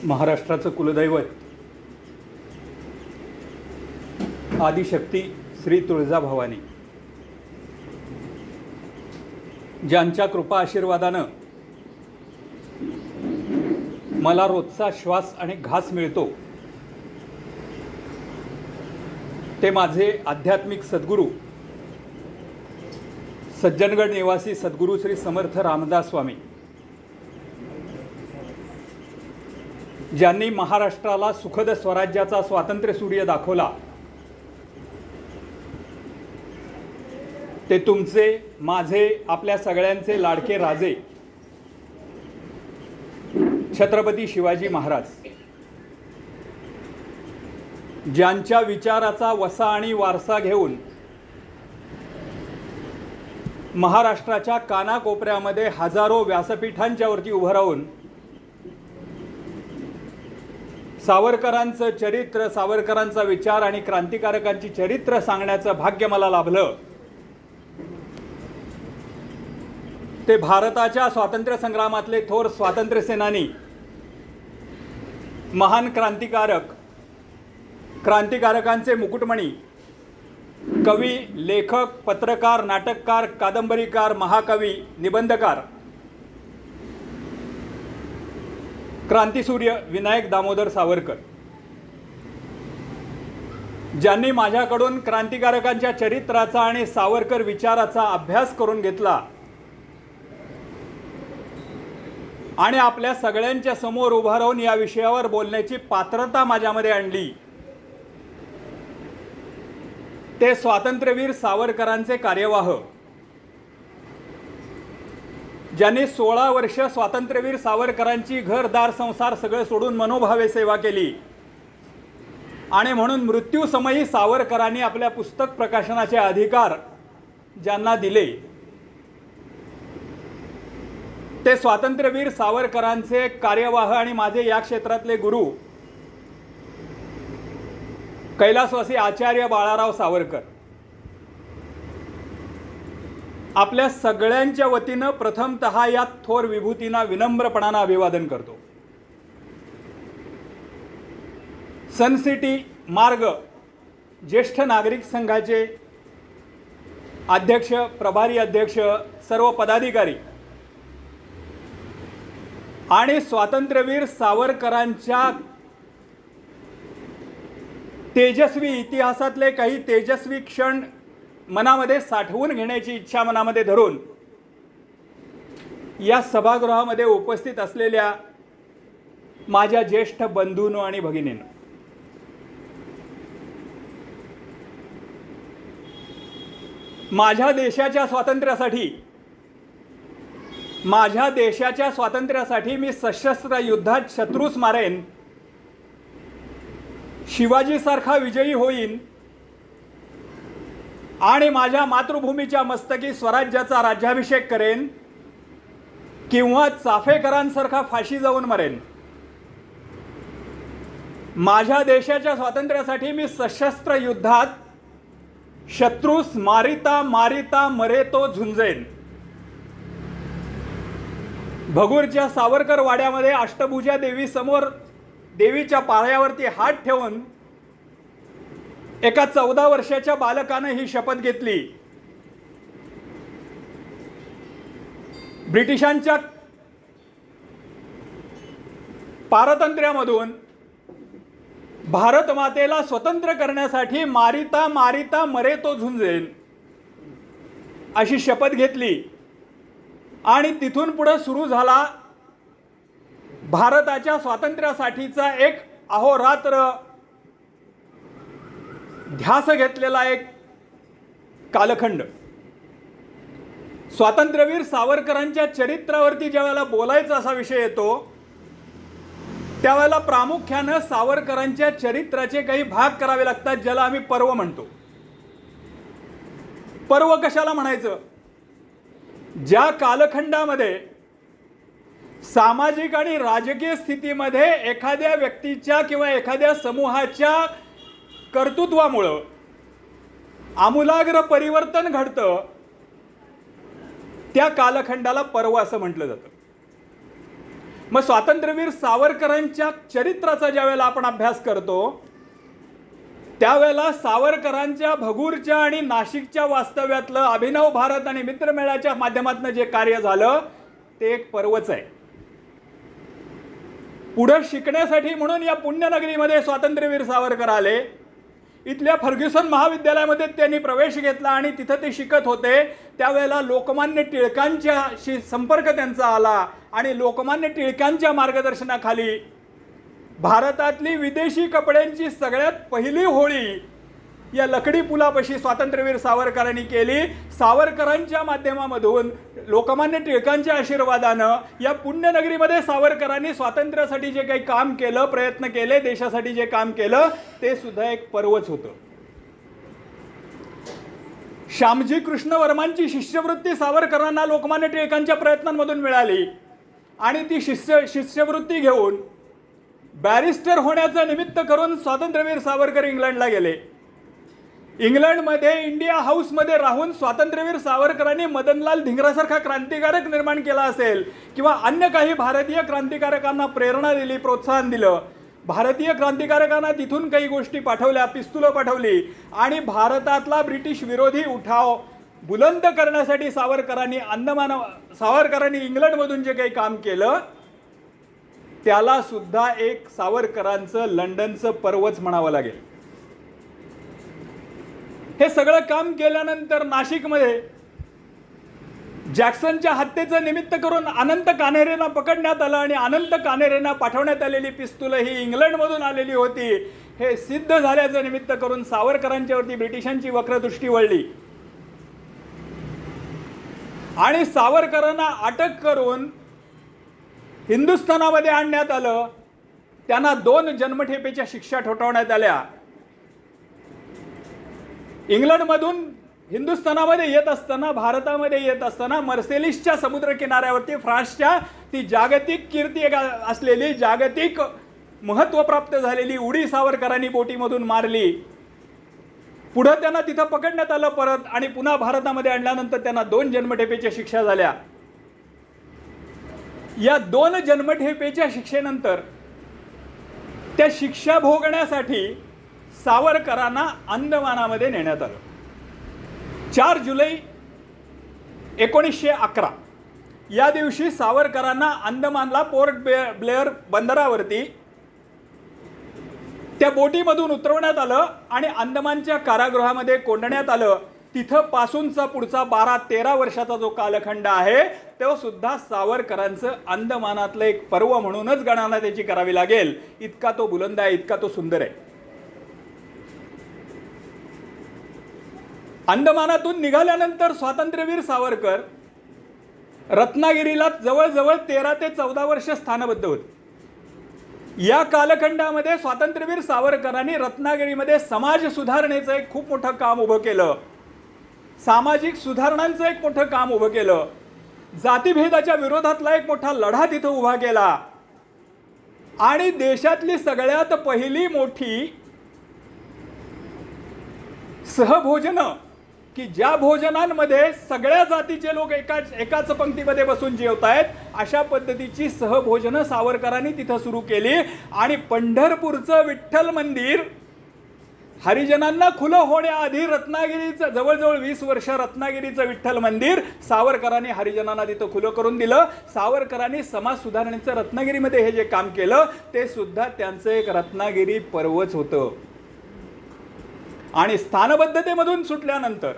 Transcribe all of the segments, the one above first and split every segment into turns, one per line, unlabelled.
महाराष्ट्राचं कुलदैवत आदिशक्ती श्री तुळजाभवानी, ज्यांच्या कृपा आशीर्वादानं मला रोजचा श्वास आणि घास मिळतो, ते माझे आध्यात्मिक सद्गुरू सज्जनगड निवासी सद्गुरू श्री समर्थ रामदास स्वामी, ज्यांनी महाराष्ट्राला सुखद स्वराज्याचा स्वातंत्र्य सूर्य दाखवला, ते तुमचे, माझे, आपल्या सगळ्यांचे लाडके राजे छत्रपती शिवाजी महाराज, ज्यांच्या विचाराचा वसा आणि वारसा घेऊन महाराष्ट्राच्या कानाकोपऱ्यामध्ये हजारो व्यासपीठांच्या वरती उभं राहून सावरकरांचं चरित्र, सावरकरांचा विचार आणि क्रांतिकारकांची चरित्र सांगण्याचं भाग्य मला लाभलं, ते भारताच्या स्वातंत्र्य संग्रामातले थोर स्वातंत्र्य सेनानी, महान क्रांतिकारक, क्रांतिकारकांचे मुकुटमणी, कवी, लेखक, पत्रकार, नाटककार, कादंबरीकार, महाकवी, निबंधकार, क्रांतिसूर्य विनायक दामोदर सावरकर, ज्यांनी माझ्याकडून क्रांतिकारकांच्या चरित्राचा आणि सावरकर विचाराचा अभ्यास करून घेतला आणि आपल्या सगळ्यांच्या समोर उभा राहून या विषयावर बोलण्याची पात्रता माझ्यामध्ये आणली, ते स्वातंत्र्यवीर सावरकरांचे कार्यवाह, ज्यांनी 16 वर्ष स्वातंत्र्यवीर सावरकरांची घरदार संसार सगळं सोडून मनोभावे सेवा केली आणि म्हणून मृत्यूसमयी सावरकरांनी आपल्या पुस्तक प्रकाशनाचे अधिकार ज्यांना दिले, ते स्वातंत्र्यवीर सावरकरांचे कार्यवाह आणि माझे या क्षेत्रातले गुरु कैलासवासी आचार्य बाळाराव सावरकर, आपल्या सगळ्यांच्या वतीनं प्रथमतः या थोर विभूतींना विनम्रपणानं अभिवादन करतो. सन सिटी मार्ग ज्येष्ठ नागरिक संघाचे अध्यक्ष, प्रभारी अध्यक्ष, सर्व पदाधिकारी आणि स्वातंत्र्यवीर सावरकरांच्या तेजस्वी इतिहासातले काही तेजस्वी क्षण मनामध्ये साठवून घेण्याची इच्छा मनामध्ये धरून या सभागृहामध्ये उपस्थित असलेल्या माझ्या ज्येष्ठ बंधूंनो आणि भगिनींनो, माझ्या देशाच्या स्वातंत्र्यासाठी मी सशस्त्र युद्धात शत्रूस मारेन, शिवाजीसारखा विजयी होईन आणि माझ्या मातृभूमीच्या मस्तकी स्वराज्याचा राज्याभिषेक करेन किंवा चाफेकरांसारखा फाशी जाऊन मरेन. माझ्या देशाच्या स्वातंत्र्यासाठी मी सशस्त्र युद्धात शत्रूस मारिता मारिता मरे तो झुंजेन. भगूरच्या सावरकर वाड्यामध्ये अष्टभुजा देवी समोर देवीच्या पायावरती हात ठेवून एका 14 वर्षाच्या बालकानं ही शपथ घेतली, ब्रिटिशांच्या पारतंत्र्यामधून भारत मातेला स्वतंत्र करण्यासाठी मारिता मारिता मरे तो झुंजेन अशी शपथ घेतली आणि तिथून पुढे सुरू झाला भारताच्या स्वातंत्र्यासाठीचा एक अहोरात्र ध्यास घेतलेला एक कालखंड. स्वातंत्र्यवीर सावरकरांच्या चरित्रावरती ज्यावेळेला बोलायचा असा विषय येतो, त्यावेळेला प्रामुख्यानं सावरकरांच्या चरित्राचे काही भाग करावे लागतात, ज्याला आम्ही पर्व म्हणतो. पर्व कशाला म्हणायचं? ज्या कालखंडामध्ये सामाजिक आणि राजकीय स्थितीमध्ये एखाद्या व्यक्तीच्या किंवा एखाद्या समूहाच्या कर्तृत्वामुळं आमूलाग्र परिवर्तन घडतं, त्या कालखंडाला पर्व असं म्हटलं जातं. मग स्वातंत्र्यवीर सावरकरांच्या चरित्राचा ज्यावेळेला आपण अभ्यास करतो त्यावेळेला सावरकरांच्या भगूरच्या आणि नाशिकच्या वास्तव्यातलं अभिनव भारत आणि मित्रमेळ्याच्या माध्यमातून जे कार्य झालं ते एक पर्वच आहे. पुढे शिकण्यासाठी म्हणून या पुण्यनगरीमध्ये स्वातंत्र्यवीर सावरकर आले. इथल्या फर्ग्युसन महाविद्यालयामध्ये त्यांनी प्रवेश घेतला आणि तिथं ते शिकत होते. त्यावेळेला लोकमान्य टिळकांच्याशी संपर्क त्यांचा आला आणि लोकमान्य टिळकांच्या मार्गदर्शनाखाली भारतातली विदेशी कपड्यांची सगळ्यात पहिली होळी या लकडी पुलापाशी स्वातंत्र्यवीर सावरकरांनी केली. सावरकरांच्या माध्यमामधून लोकमान्य टिळकांच्या आशीर्वादानं या पुण्यनगरीमध्ये सावरकरांनी स्वातंत्र्यासाठी जे काही काम केलं, प्रयत्न केले, देशासाठी जे काम केलं ते सुद्धा एक पर्वच होतं. श्यामजी कृष्ण वर्मांची शिष्यवृत्ती सावरकरांना लोकमान्य टिळकांच्या प्रयत्नांमधून मिळाली आणि ती शिष्यवृत्ती घेऊन बॅरिस्टर होण्याचं निमित्त करून स्वातंत्र्यवीर सावरकर इंग्लंडला गेले. इंग्लंडमध्ये इंडिया हाऊसमध्ये राहून स्वातंत्र्यवीर सावरकरांनी मदनलाल धिंगरासारखा क्रांतिकारक निर्माण केला असेल किंवा अन्य काही भारतीय क्रांतिकारकांना प्रेरणा दिली, प्रोत्साहन दिलं. भारतीय क्रांतिकारकांना तिथून काही गोष्टी पाठवल्या, पिस्तुलं पाठवली आणि भारतातला ब्रिटिश विरोधी उठाव बुलंद करण्यासाठी सावरकरांनी इंग्लंडमधून जे काही काम केलं त्याला सुद्धा एक सावरकरांचं लंडनचं पर्वच म्हणावं लागेल. हे सगळं काम केल्यानंतर नाशिकमध्ये जॅक्सनच्या हत्येचं निमित्त करून अनंत कान्हेरेंना पकडण्यात आलं आणि अनंत कान्हेरेंना पाठवण्यात आलेली पिस्तुलं ही इंग्लंडमधून आलेली होती. हे सिद्ध झाल्याचं निमित्त करून सावरकरांच्यावरती ब्रिटिशांची वक्रदृष्टी वळली आणि सावरकरांना अटक करून हिंदुस्थानामध्ये आणण्यात आलं. त्यांना 2 जन्मठेपेच्या शिक्षा ठोठावण्यात आल्या. इंग्लंडमधून हिंदुस्थानामध्ये येत असताना, भारतामध्ये येत असताना मर्सेलिसच्या समुद्र किनाऱ्यावरती फ्रान्सच्या ती जागतिक कीर्ती असलेली, जागतिक महत्त्व प्राप्त झालेली उडी सावरकरांनी बोटीमधून मारली. पुढं त्यांना तिथं पकडण्यात आलं परत आणि पुन्हा भारतामध्ये आणल्यानंतर त्यांना 2 जन्मठेपेच्या शिक्षा झाल्या. या 2 जन्मठेपेच्या शिक्षेनंतर त्या शिक्षा भोगण्यासाठी सावरकरांना अंदमानामध्ये नेण्यात आलं. 4 जुलै 1911 या दिवशी सावरकरांना अंदमानला पोर्ट ब्लेअर बंदरावरती त्या बोटीमधून उतरवण्यात आलं आणि अंदमानच्या कारागृहामध्ये कोंडण्यात आलं. तिथं पासूनचा पुढचा 12-13 वर्षाचा जो कालखंड आहे तो सुद्धा सावरकरांचं अंदमानातलं एक पर्व म्हणूनच गणना त्याची करावी लागेल. इतका तो बुलंद आहे, इतका तो सुंदर आहे. अंदमानातून निघाल्यानंतर स्वातंत्र्यवीर सावरकर रत्नागिरीला जवळजवळ 13 ते 14 वर्ष स्थानबद्ध होते. या कालखंडामध्ये स्वातंत्र्यवीर सावरकरांनी रत्नागिरीमध्ये समाज सुधारणेचं एक खूप मोठं काम उभं केलं. सामाजिक सुधारणांचं एक मोठं काम उभं केलं. जातीभेदाच्या विरोधातला एक मोठा लढा तिथं उभा केला आणि देशातली सगळ्यात पहिली मोठी सहभोजनं की ज्या भोजनांमध्ये सगळ्या जातीचे लोक एकाच पंक्तीमध्ये बसून जेवत आहेत अशा पद्धतीची सहभोजनं सावरकरांनी तिथं सुरू केली आणि पंढरपूरचं विठ्ठल मंदिर हरिजनांना खुलं होण्याआधी रत्नागिरीचं जवळजवळ 20 वर्ष रत्नागिरीचं विठ्ठल मंदिर सावरकरांनी हरिजनांना तिथं खुलं करून दिलं. सावरकरांनी समाज सुधारणेचं रत्नागिरीमध्ये हे जे काम केलं ते सुद्धा त्यांचं एक रत्नागिरी पर्वच होतं. आणि स्थानबद्धतेमधून सुटल्यानंतर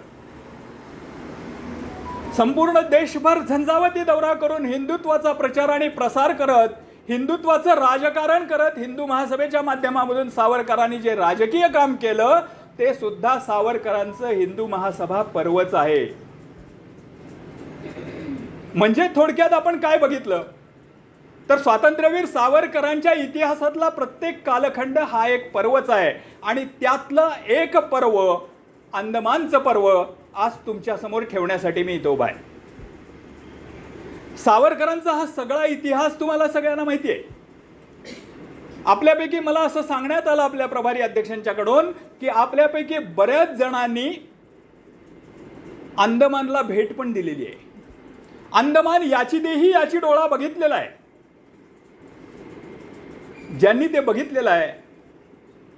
संपूर्ण देशभर झंझावाती दौरा करून हिंदुत्वाचा प्रचार आणि प्रसार करत, हिंदुत्वाचं राजकारण करत हिंदू महासभेच्या माध्यमामधून सावरकरांनी जे राजकीय काम केलं ते सुद्धा सावरकरांचं हिंदू महासभा पर्वच आहे. म्हणजे थोडक्यात आपण काय बघितलं तर स्वातंत्र्यवीर सावरकरांच्या इतिहासातला प्रत्येक कालखंड हा एक पर्वच आहे आणि त्यातलं एक पर्व अंदमानचं पर्व आज तुमच्या समोर ठेवण्यासाठी मी इथं उभा आहे. सावरकरांचा हा सगळा इतिहास तुम्हाला सगळ्यांना माहिती आहे. आपल्यापैकी मला असं सांगण्यात आलं आपल्या प्रभारी अध्यक्षांच्याकडून की आपल्यापैकी बऱ्याच जणांनी अंदमानला भेट पण दिलेली आहे. अंदमान याची देही याची डोळा बघितलेला आहे. ज्यांनी ते बघितलेलं आहे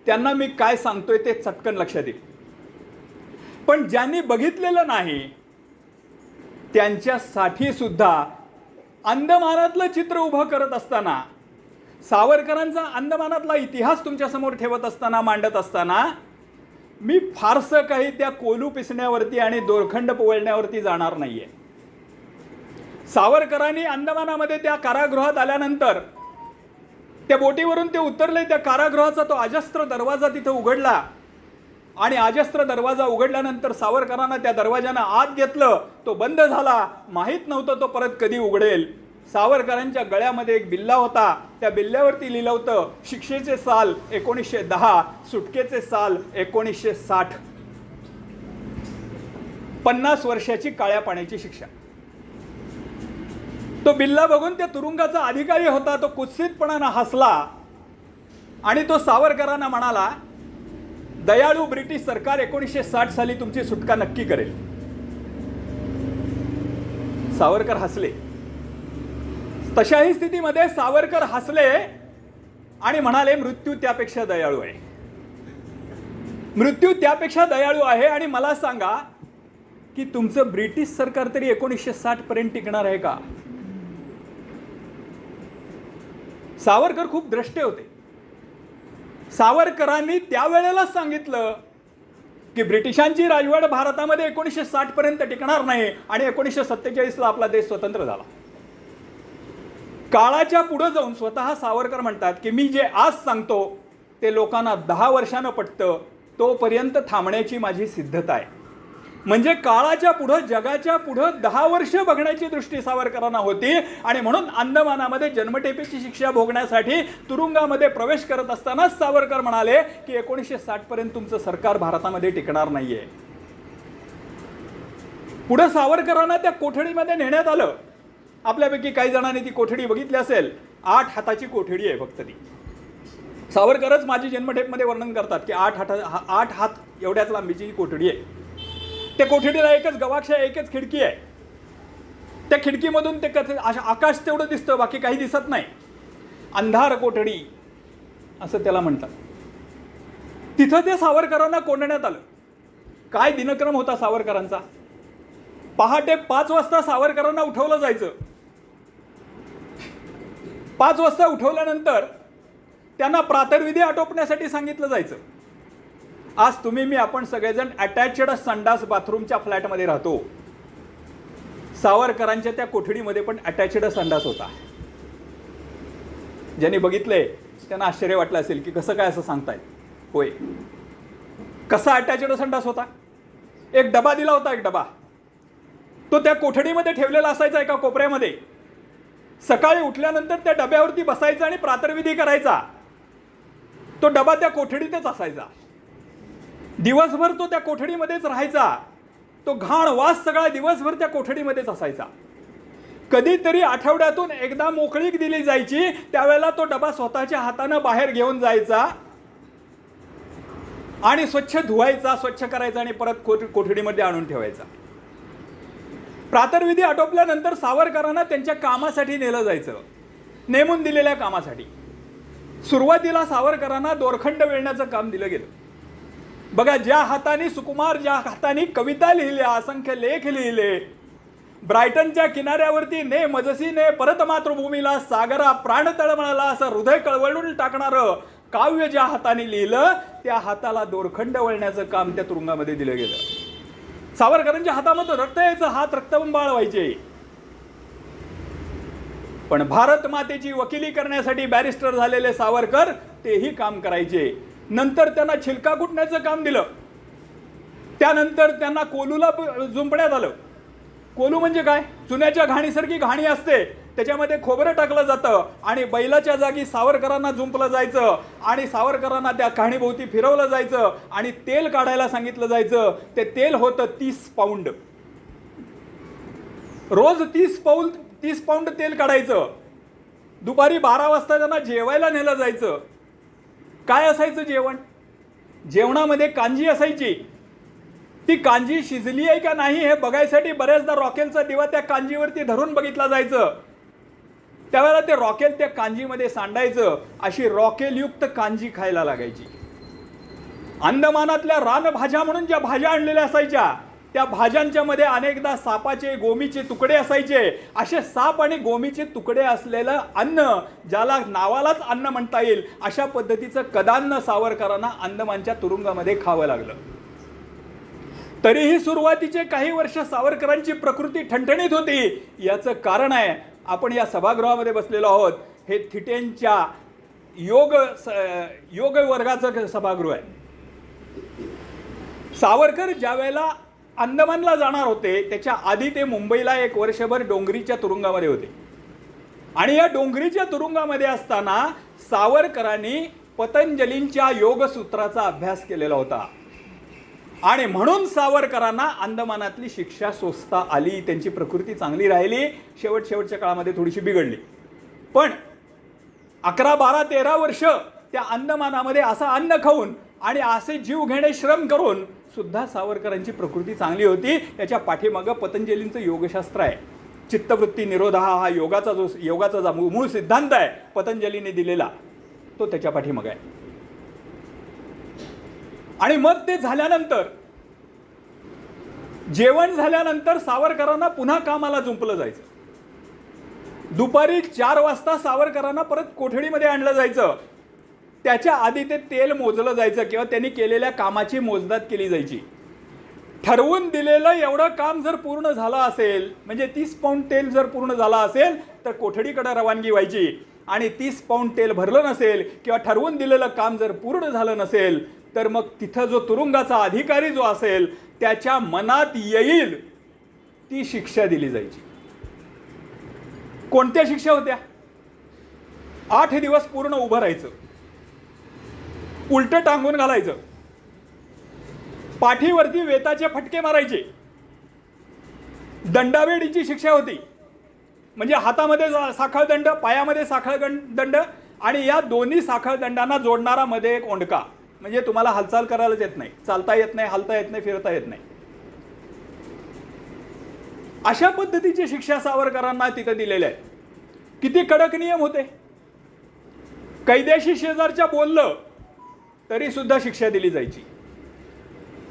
त्यांना मी काय सांगतोय ते चटकन लक्षात येईल, पण ज्यांनी बघितलेलं नाही त्यांच्यासाठी सुद्धा अंदमानातलं चित्र उभं करत असताना, सावरकरांचा अंदमानातला इतिहास तुमच्यासमोर ठेवत असताना, मांडत असताना मी फारसं काही त्या कोलू पिसण्यावरती आणि दोरखंड पोवळण्यावरती जाणार नाहीये. सावरकरांनी अंदमानामध्ये त्या कारागृहात आल्यानंतर त्या बोटीवरून ते उतरले, त्या कारागृहाचा तो अजस्त्र दरवाजा तिथं उघडला आणि अजस्त्र दरवाजा उघडल्यानंतर सावरकरांना त्या दरवाजानं आत घेतलं. तो बंद झाला, माहीत नव्हतं तो परत कधी उघडेल. सावरकरांच्या गळ्यामध्ये एक बिल्ला होता, त्या बिल्ल्यावरती लिहिलं होतं शिक्षेचे साल 1910, सुटकेचे साल 1960. 50 वर्षाची काळ्या पाण्याची शिक्षा. तो बिल्ला बघून त्या तुरुंगाचा अधिकारी होता, तो कुत्सितपणानं हसला आणि तो सावरकरांना म्हणाला, दयाळू ब्रिटिश सरकार 1960 साली तुमची सुटका नक्की करेल. सावरकर हसले. तशाही स्थितीमध्ये सावरकर हसले आणि म्हणाले, मृत्यू त्यापेक्षा दयाळू आहे, मृत्यू त्यापेक्षा दयाळू आहे. आणि मला सांगा की तुमचं ब्रिटिश सरकार तरी 1960 पर्यंत टिकणार आहे का? सावरकर खूप द्रष्टे होते. सावरकरांनी त्यावेळेलाच सांगितलं की ब्रिटिशांची राजवट भारतामध्ये 1960 पर्यंत टिकणार नाही आणि 1947 ला आपला देश स्वतंत्र झाला. काळाच्या पुढे जाऊन स्वतः सावरकर म्हणतात की मी जे आज सांगतो ते लोकांना 10 वर्षानं पटतं, तोपर्यंत थांबण्याची माझी सिद्धता आहे. म्हणजे काळाच्या पुढं, जगाच्या पुढं 10 वर्ष बघण्याची दृष्टी सावरकरांना होती. आणि म्हणून अंदमानामध्ये जन्मठेपेची शिक्षा भोगण्यासाठी तुरुंगामध्ये प्रवेश करत असतानाच सावरकर म्हणाले की 1960 पर्यंत तुमचं सरकार भारतामध्ये टिकणार नाहीये. पुढे सावरकरांना त्या कोठडीमध्ये नेण्यात आलं. आपल्यापैकी काही जणांनी ती कोठडी बघितली असेल. 8 हाताची कोठडी आहे फक्त ती. सावरकरच माझी जन्मठेपमध्ये वर्णन करतात की 8 हात एवढ्याच लांबीची कोठडी आहे. त्या कोठडीला एकच गवाक्ष आहे, एकच खिडकी आहे. त्या खिडकीमधून ते आकाश तेवढं दिसतं, बाकी काही दिसत नाही. अंधार कोठडी असं त्याला म्हणतात. तिथं ते सावरकरांना कोंडण्यात आलं. काय दिनक्रम होता सावरकरांचा. पहाटे 5 वाजता सावरकरांना उठवलं जायचं. 5 वाजता उठवल्यानंतर त्यांना प्रातर्विधी आटोपण्यासाठी सांगितलं जायचं. आज तुम्ही मी आपण सगळेजण अटॅच्ड संडास बाथरूमच्या फ्लॅटमध्ये राहतो. सावरकरांच्या त्या कोठडीमध्ये पण अटॅच्ड संडास होता. ज्यांनी बघितले त्यांना आश्चर्य वाटलं असेल की कसं काय असं सांगतायत. होय, कसा अटॅच्ड संडास होता. एक डबा दिला होता, एक डबा तो त्या कोठडीमध्ये ठेवलेला असायचा एका कोपऱ्यामध्ये. सकाळी उठल्यानंतर त्या डब्यावरती बसायचा आणि प्रातर्विधी करायचा. तो डबा त्या कोठडीतच असायचा. दिवसभर तो त्या कोठडीमध्येच राहायचा. तो घाण वास सगळा दिवसभर त्या कोठडीमध्येच असायचा. कधीतरी आठवड्यातून एकदा मोकळीक दिली जायची, त्यावेळेला तो डबा स्वतःच्या हातानं बाहेर घेऊन जायचा आणि स्वच्छ धुवायचा, स्वच्छ करायचा आणि परत कोठडीमध्ये आणून ठेवायचा. प्रातर्विधी आटोपल्यानंतर सावरकरांना त्यांच्या कामासाठी नेलं जायचं, नेमून दिलेल्या कामासाठी. सुरुवातीला सावरकरांना दोरखंड वेळण्याचं काम दिलं गेलं. बघा, ज्या हाताने सुकुमार, ज्या हाताने कविता लिहिल्या, असंख्य लेख लिहिले, ब्रायटनच्या किनाऱ्यावरती ने मजसी ने परत मातृभूमीला सागरा प्राण तळमळला असं हृदय कळवळून टाकणारं काव्य ज्या हाताने लिहिलं, त्या हाताला दोरखंड वळण्याचं काम त्या तुरुंगामध्ये दिलं गेलं. सावरकरांच्या हातामध्ये रक्त यायचं, हात रक्तबंबाळ व्हायचे. पण भारत मातेची वकिली करण्यासाठी बॅरिस्टर झालेले सावरकर तेही काम करायचे. नंतर त्यांना छिलका कुटण्याचं काम दिलं. त्यानंतर त्यांना कोलूला जुंपण्यात आलं. कोलू म्हणजे काय? चुन्याच्या घाणीसारखी घाणी असते, त्याच्यामध्ये खोबरं टाकलं जातं आणि बैलाच्या जागी सावरकरांना जुंपलं जायचं आणि सावरकरांना त्या कहाणीभोवती फिरवलं जायचं आणि तेल काढायला सांगितलं जायचं. ते तेल होतं 30 पाऊंड. रोज 30 पाऊंड तेल काढायचं. दुपारी 12 वाजता त्यांना जेवायला नेलं जायचं. काय असायचं जेवण? जेवणामध्ये कांजी असायची. ती कांजी शिजली आहे का नाही हे बघायसाठी बऱ्याचदा रॉकेलचा दिवा त्या कांजीवरती धरून बघितला जायचं. त्यावेळेला ते रॉकेल त्या कांजीमध्ये सांडायचं, अशी रॉकेलयुक्त कांजी खायला लागायची. अंदमानातल्या रानभाज्या म्हणून ज्या भाज्या आणलेल्या असायच्या, त्या भाज्यांच्या मध्ये अनेकदा सापाचे, गोमीचे तुकडे असायचे. असे साप आणि गोमीचे तुकडे असलेलं अन्न, ज्याला नावालाच अन्न म्हणता येईल, अशा पद्धतीचं कदान्न सावरकरांना अंदमानच्या तुरुंगामध्ये खावं लागलं. तरीही सुरुवातीचे काही वर्ष सावरकरांची प्रकृती ठणठणीत होती. याचं कारण आहे, आपण या सभागृहामध्ये बसलेलो आहोत, हे थिटेंच्या योग वर्गाचं सभागृह आहे. सावरकर ज्या वेळेला अंदमानला जाणार होते, त्याच्या आधी ते मुंबईला एक वर्षभर डोंगरीच्या तुरुंगामध्ये होते. आणि या डोंगरीच्या तुरुंगामध्ये असताना सावरकरांनी पतंजलींच्या योगसूत्राचा अभ्यास केलेला होता. आणि म्हणून सावरकरांना अंदमानातली शिक्षा सोसता आली. त्यांची प्रकृती चांगली राहिली. शेवटच्या काळामध्ये थोडीशी बिघडली, पण 11, 12, 13 वर्ष त्या अंदमानामध्ये असं अन्न खाऊन आणि असे जीव घेणे श्रम करून सुद्धा सावरकरांची प्रकृती चांगली होती. याच्या पाठीमागं पतंजलींचं योगशास्त्र आहे. चित्तवृत्ती निरोधा हा योगाचा जो मूळ सिद्धांत आहे पतंजलीने दिलेला, तो त्याच्या पाठीमागं आहे. आणि मग ते झाल्यानंतर, जेवण झाल्यानंतर सावरकरांना पुन्हा कामाला जुंपलं जायचं. दुपारी 4 वाजता सावरकरांना परत कोठडीमध्ये आणलं जायचं. त्याच्या आधी ते तेल मोजलं जायचं किंवा त्यांनी केलेल्या कामाची मोजदाद केली जायची. ठरवून दिलेलं एवढं काम जर पूर्ण झालं असेल, म्हणजे 30 पौंड तेल जर पूर्ण झालं असेल तर कोठडीकडे रवानगी व्हायची. आणि 30 पौंड तेल भरलं नसेल किंवा ठरवून दिलेलं काम जर पूर्ण झालं नसेल तर मग तिथं जो तुरुंगाचा अधिकारी जो असेल त्याच्या मनात येईल ती शिक्षा दिली जायची. कोणत्या शिक्षा होत्या? 8 दिवस पूर्ण उभं राहायचं, उलटं टांगून घालायचं, पाठीवरती वेताचे फटके मारायचे. दंडावेडीची शिक्षा होती, म्हणजे हातामध्ये साखळदंड, पायामध्ये साखळदंड आणि या दोन्ही साखळदंडांना जोडणारा मध्ये एक ओंडका. म्हणजे तुम्हाला हालचाल करायलाच येत नाही, चालता येत नाही, हलता येत नाही, फिरता येत नाही. अशा पद्धतीची शिक्षा सावरकरांना तिथं दिलेल्या आहेत. किती कडक नियम होते. कैद्याशी शेजारच्या बोललं तरी सुद्धा शिक्षा दिली जायची.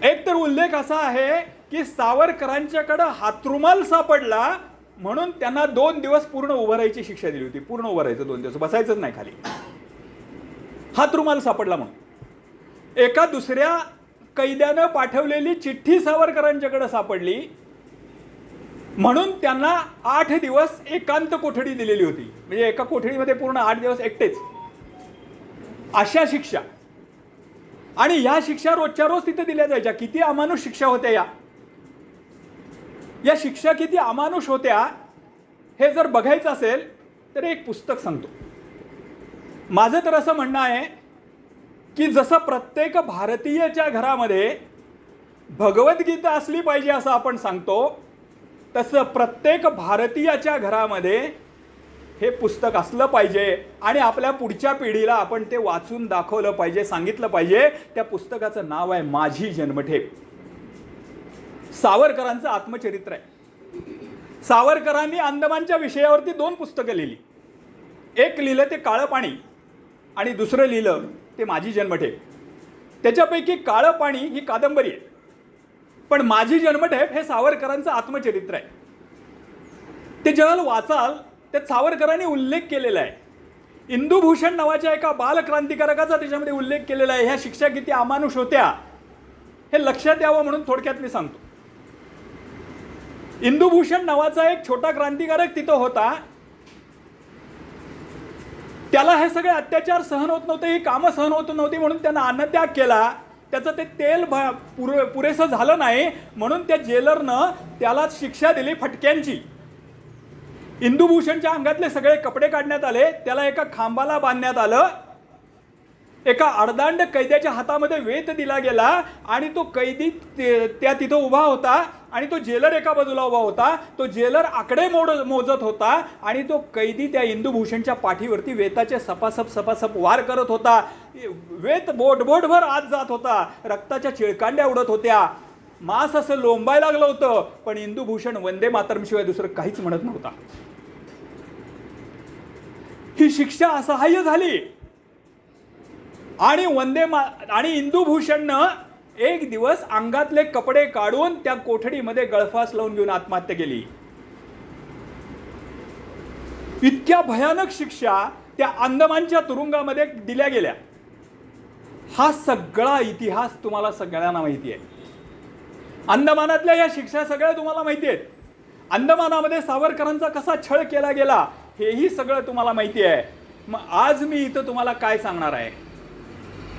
एक तर उल्लेख असा आहे की सावरकरांच्याकडं हातरुमाल सापडला म्हणून त्यांना 2 दिवस पूर्ण उभं राहायची शिक्षा दिली होती. पूर्ण उभं राहायचं, 2 दिवस बसायचंच नाही खाली. हातरुमाल सापडला म्हणून. एका दुसऱ्या कैद्यानं पाठवलेली चिठ्ठी सावरकरांच्याकडे सापडली म्हणून त्यांना 8 दिवस एकांत कोठडी दिलेली होती. म्हणजे एका कोठडीमध्ये पूर्ण 8 दिवस एकटेच. अशा शिक्षा. आणि ह्या शिक्षा रोजच्या रोज तिथे दिल्या जायच्या. किती अमानुष शिक्षा होत्या या शिक्षा किती अमानुष होत्या हे जर बघायचं असेल तर एक पुस्तक सांगतो. माझं तर असं म्हणणं आहे की जसं प्रत्येक भारतीयाच्या घरामध्ये भगवद्गीता असली पाहिजे असं आपण सांगतो, तसं प्रत्येक भारतीयाच्या घरामध्ये हे पुस्तक असलं पाहिजे आणि आपल्या पुढच्या पिढीला आपण ते वाचून दाखवलं पाहिजे, सांगितलं पाहिजे. त्या पुस्तकाचं नाव आहे माझी जन्मठेप. सावरकरांचं आत्मचरित्र आहे. सावरकरांनी अंदमानच्या विषयावरती 2 पुस्तकं लिहिली. एक लिहिलं ते काळं पाणी आणि दुसरं लिहिलं ते माझी जन्मठेप. त्याच्यापैकी काळं पाणी ही कादंबरी आहे, पण माझी जन्मठेप हे सावरकरांचं आत्मचरित्र आहे. ते जेव्हा वाचाल त्यात सावरकरांनी उल्लेख केलेला आहे. इंदुभूषण नावाच्या एका बालक्रांतिकारकाचा त्याच्यामध्ये उल्लेख केलेला आहे. ह्या शिक्षा किती अमानुष होत्या हे लक्षात यावं म्हणून थोडक्यात मी सांगतो. इंदुभूषण नावाचा एक छोटा क्रांतिकारक तिथं होता. त्याला हे सगळे अत्याचार सहन होत नव्हते, ही कामं सहन होत नव्हती म्हणून त्यानं अन्नत्याग केला. त्याचं ते तेल पुरेसं झालं नाही म्हणून त्या जेलरनं त्याला शिक्षा दिली फटक्यांची. इंदुभूषणच्या अंगातले सगळे कपडे काढण्यात आले, त्याला एका खांबाला बांधण्यात आलं. एका अर्धांड कैद्याच्या हातामध्ये वेत दिला गेला आणि तो कैदी त्या तिथं उभा होता आणि तो जेलर एका बाजूला उभा होता. तो जेलर आकडे मोजत होता आणि तो कैदी त्या इंदुभूषणच्या पाठीवरती वेताचे सपासप वार करत होता. वेत बोटभर आत जात होता. रक्ताच्या चिळकांड्या उडत होत्या. मांस असं लोंबायला लागलं होतं, पण इंदुभूषण वंदे मातरम शिवाय दुसरं काहीच म्हणत नव्हता. ही शिक्षा असहाय्य झाली आणि आणि इंदुभूषणनं एक दिवस अंगातले कपडे काढून त्या कोठडीमध्ये गळफास लावून घेऊन आत्महत्या केली. इतक्या भयानक शिक्षा त्या अंदमानच्या तुरुंगामध्ये दिल्या गेल्या. हा सगळा इतिहास तुम्हाला सगळ्यांना माहिती आहे. अंदमानातल्या या शिक्षा सगळ्या तुम्हाला माहिती आहेत. अंदमानामध्ये सावरकरांचा कसा छळ केला गेला हेही सगळं तुम्हाला माहिती आहे. मग आज मी इथं तुम्हाला काय सांगणार आहे?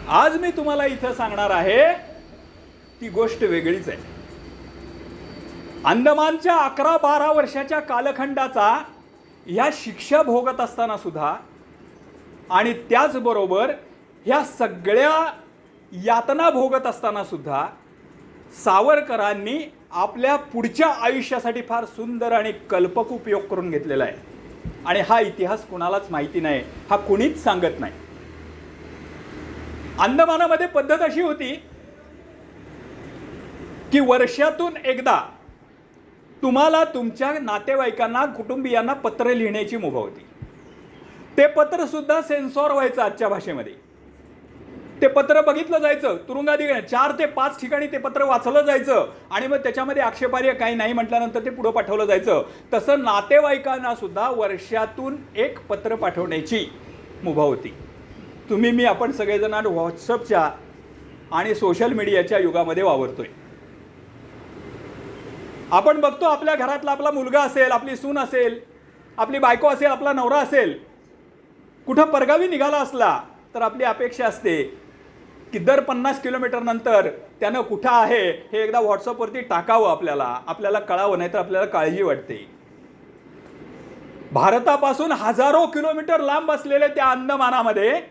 आज मी तुम्हाला इथं सांगणार आहे ती गोष्ट वेगळीच आहे. अंदमानच्या 11-12 वर्षाच्या कालखंडाचा ह्या शिक्षा भोगत असताना सुद्धा आणि त्याचबरोबर ह्या सगळ्या यातना भोगत असताना सुद्धा सावरकरांनी आपल्या पुढच्या आयुष्यासाठी फार सुंदर आणि कल्पक उपयोग करून घेतलेला आहे. आणि हा इतिहास कुणालाच माहिती नाही, हा कुणीच सांगत नाही. अंदमानामध्ये पद्धत अशी होती की वर्षातून एकदा तुम्हाला तुमच्या नातेवाईकांना, कुटुंबियांना पत्र लिहिण्याची मुभा होती. ते पत्र सुद्धा सेन्सॉर व्हायचं आजच्या भाषेमध्ये. ते पत्र बघितलं जायचं तुरुंगाधिकारी 4 ते 5 ठिकाणी ते पत्र वाचलं जायचं आणि मग त्याच्यामध्ये आक्षेपार्ह काही नाही म्हटल्यानंतर ते पुढे पाठवलं जायचं. तसं नातेवाईकांना सुद्धा वर्षातून एक पत्र पाठवण्याची मुभा होती. तुम्ही मी आपण सगळेजण व्हॉट्सअपच्या आणि सोशल मीडियाच्या युगामध्ये वावरतोय. आपण बघतो आपल्या घरातला आपला मुलगा असेल, आपली सून असेल, आपली बायको असेल, आपला नवरा असेल, कुठं परगावी निघाला असला तर आपली अपेक्षा असते की दर 50 किलोमीटर नंतर त्यानं कुठं आहे हे एकदा व्हॉट्सअपवरती टाकावं, आपल्याला कळावं, नाही तर आपल्याला काळजी वाटते. भारतापासून हजारो किलोमीटर लांब असलेल्या त्या अंदमानामध्ये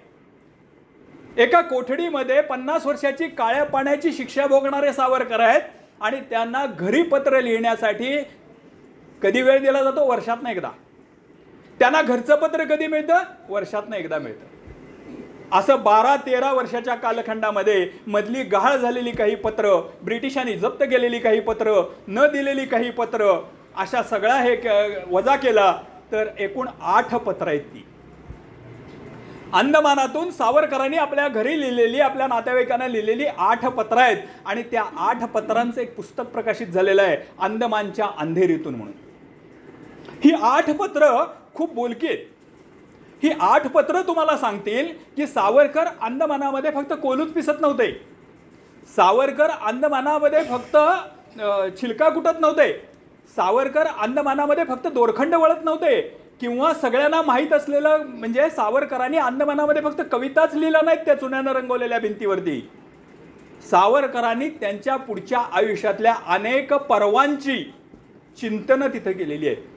एका कोठडीमध्ये 50 वर्षाची काळ्या पाण्याची शिक्षा भोगणारे सावरकर आहेत आणि त्यांना घरी पत्र लिहिण्यासाठी कधी वेळ दिला जातो? वर्षातनं एकदा. त्यांना घरचं पत्र कधी मिळतं? वर्षातनं एकदा मिळतं. असं 12-13 वर्षाच्या कालखंडामध्ये मधली गहाळ झालेली काही पत्र, ब्रिटिशांनी जप्त केलेली काही पत्र, न दिलेली काही पत्र, अशा सगळ्या हे वजा केला तर एकूण 8 पत्र आहेत ती. अंदमानातून सावरकरांनी आपल्या घरी लिहिलेली, आपल्या नातेवाईकांना लिहिलेली 8 पत्र आहेत आणि त्या 8 पत्रांचं एक पुस्तक प्रकाशित झालेलं आहे, अंदमानच्या अंधेरीतून म्हणून. ही 8 पत्र खूप बोलकी आहेत. ही 8 पत्र तुम्हाला सांगतील की सावरकर अंदमानामध्ये फक्त कोलूच पिसत नव्हते. सावरकर अंदमानामध्ये फक्त छिलका कुटत नव्हते. सावरकर अंदमानामध्ये फक्त दोरखंड वळत नव्हते किंवा सगळ्यांना माहीत असलेलं म्हणजे सावरकरांनी अंदमानामध्ये फक्त कविताच लिहिल्या नाहीत त्या चुन्यानं रंगवलेल्या भिंतीवरती. सावरकरांनी त्यांच्या पुढच्या आयुष्यातल्या अनेक पर्वांची चिंतनं तिथं केलेली आहेत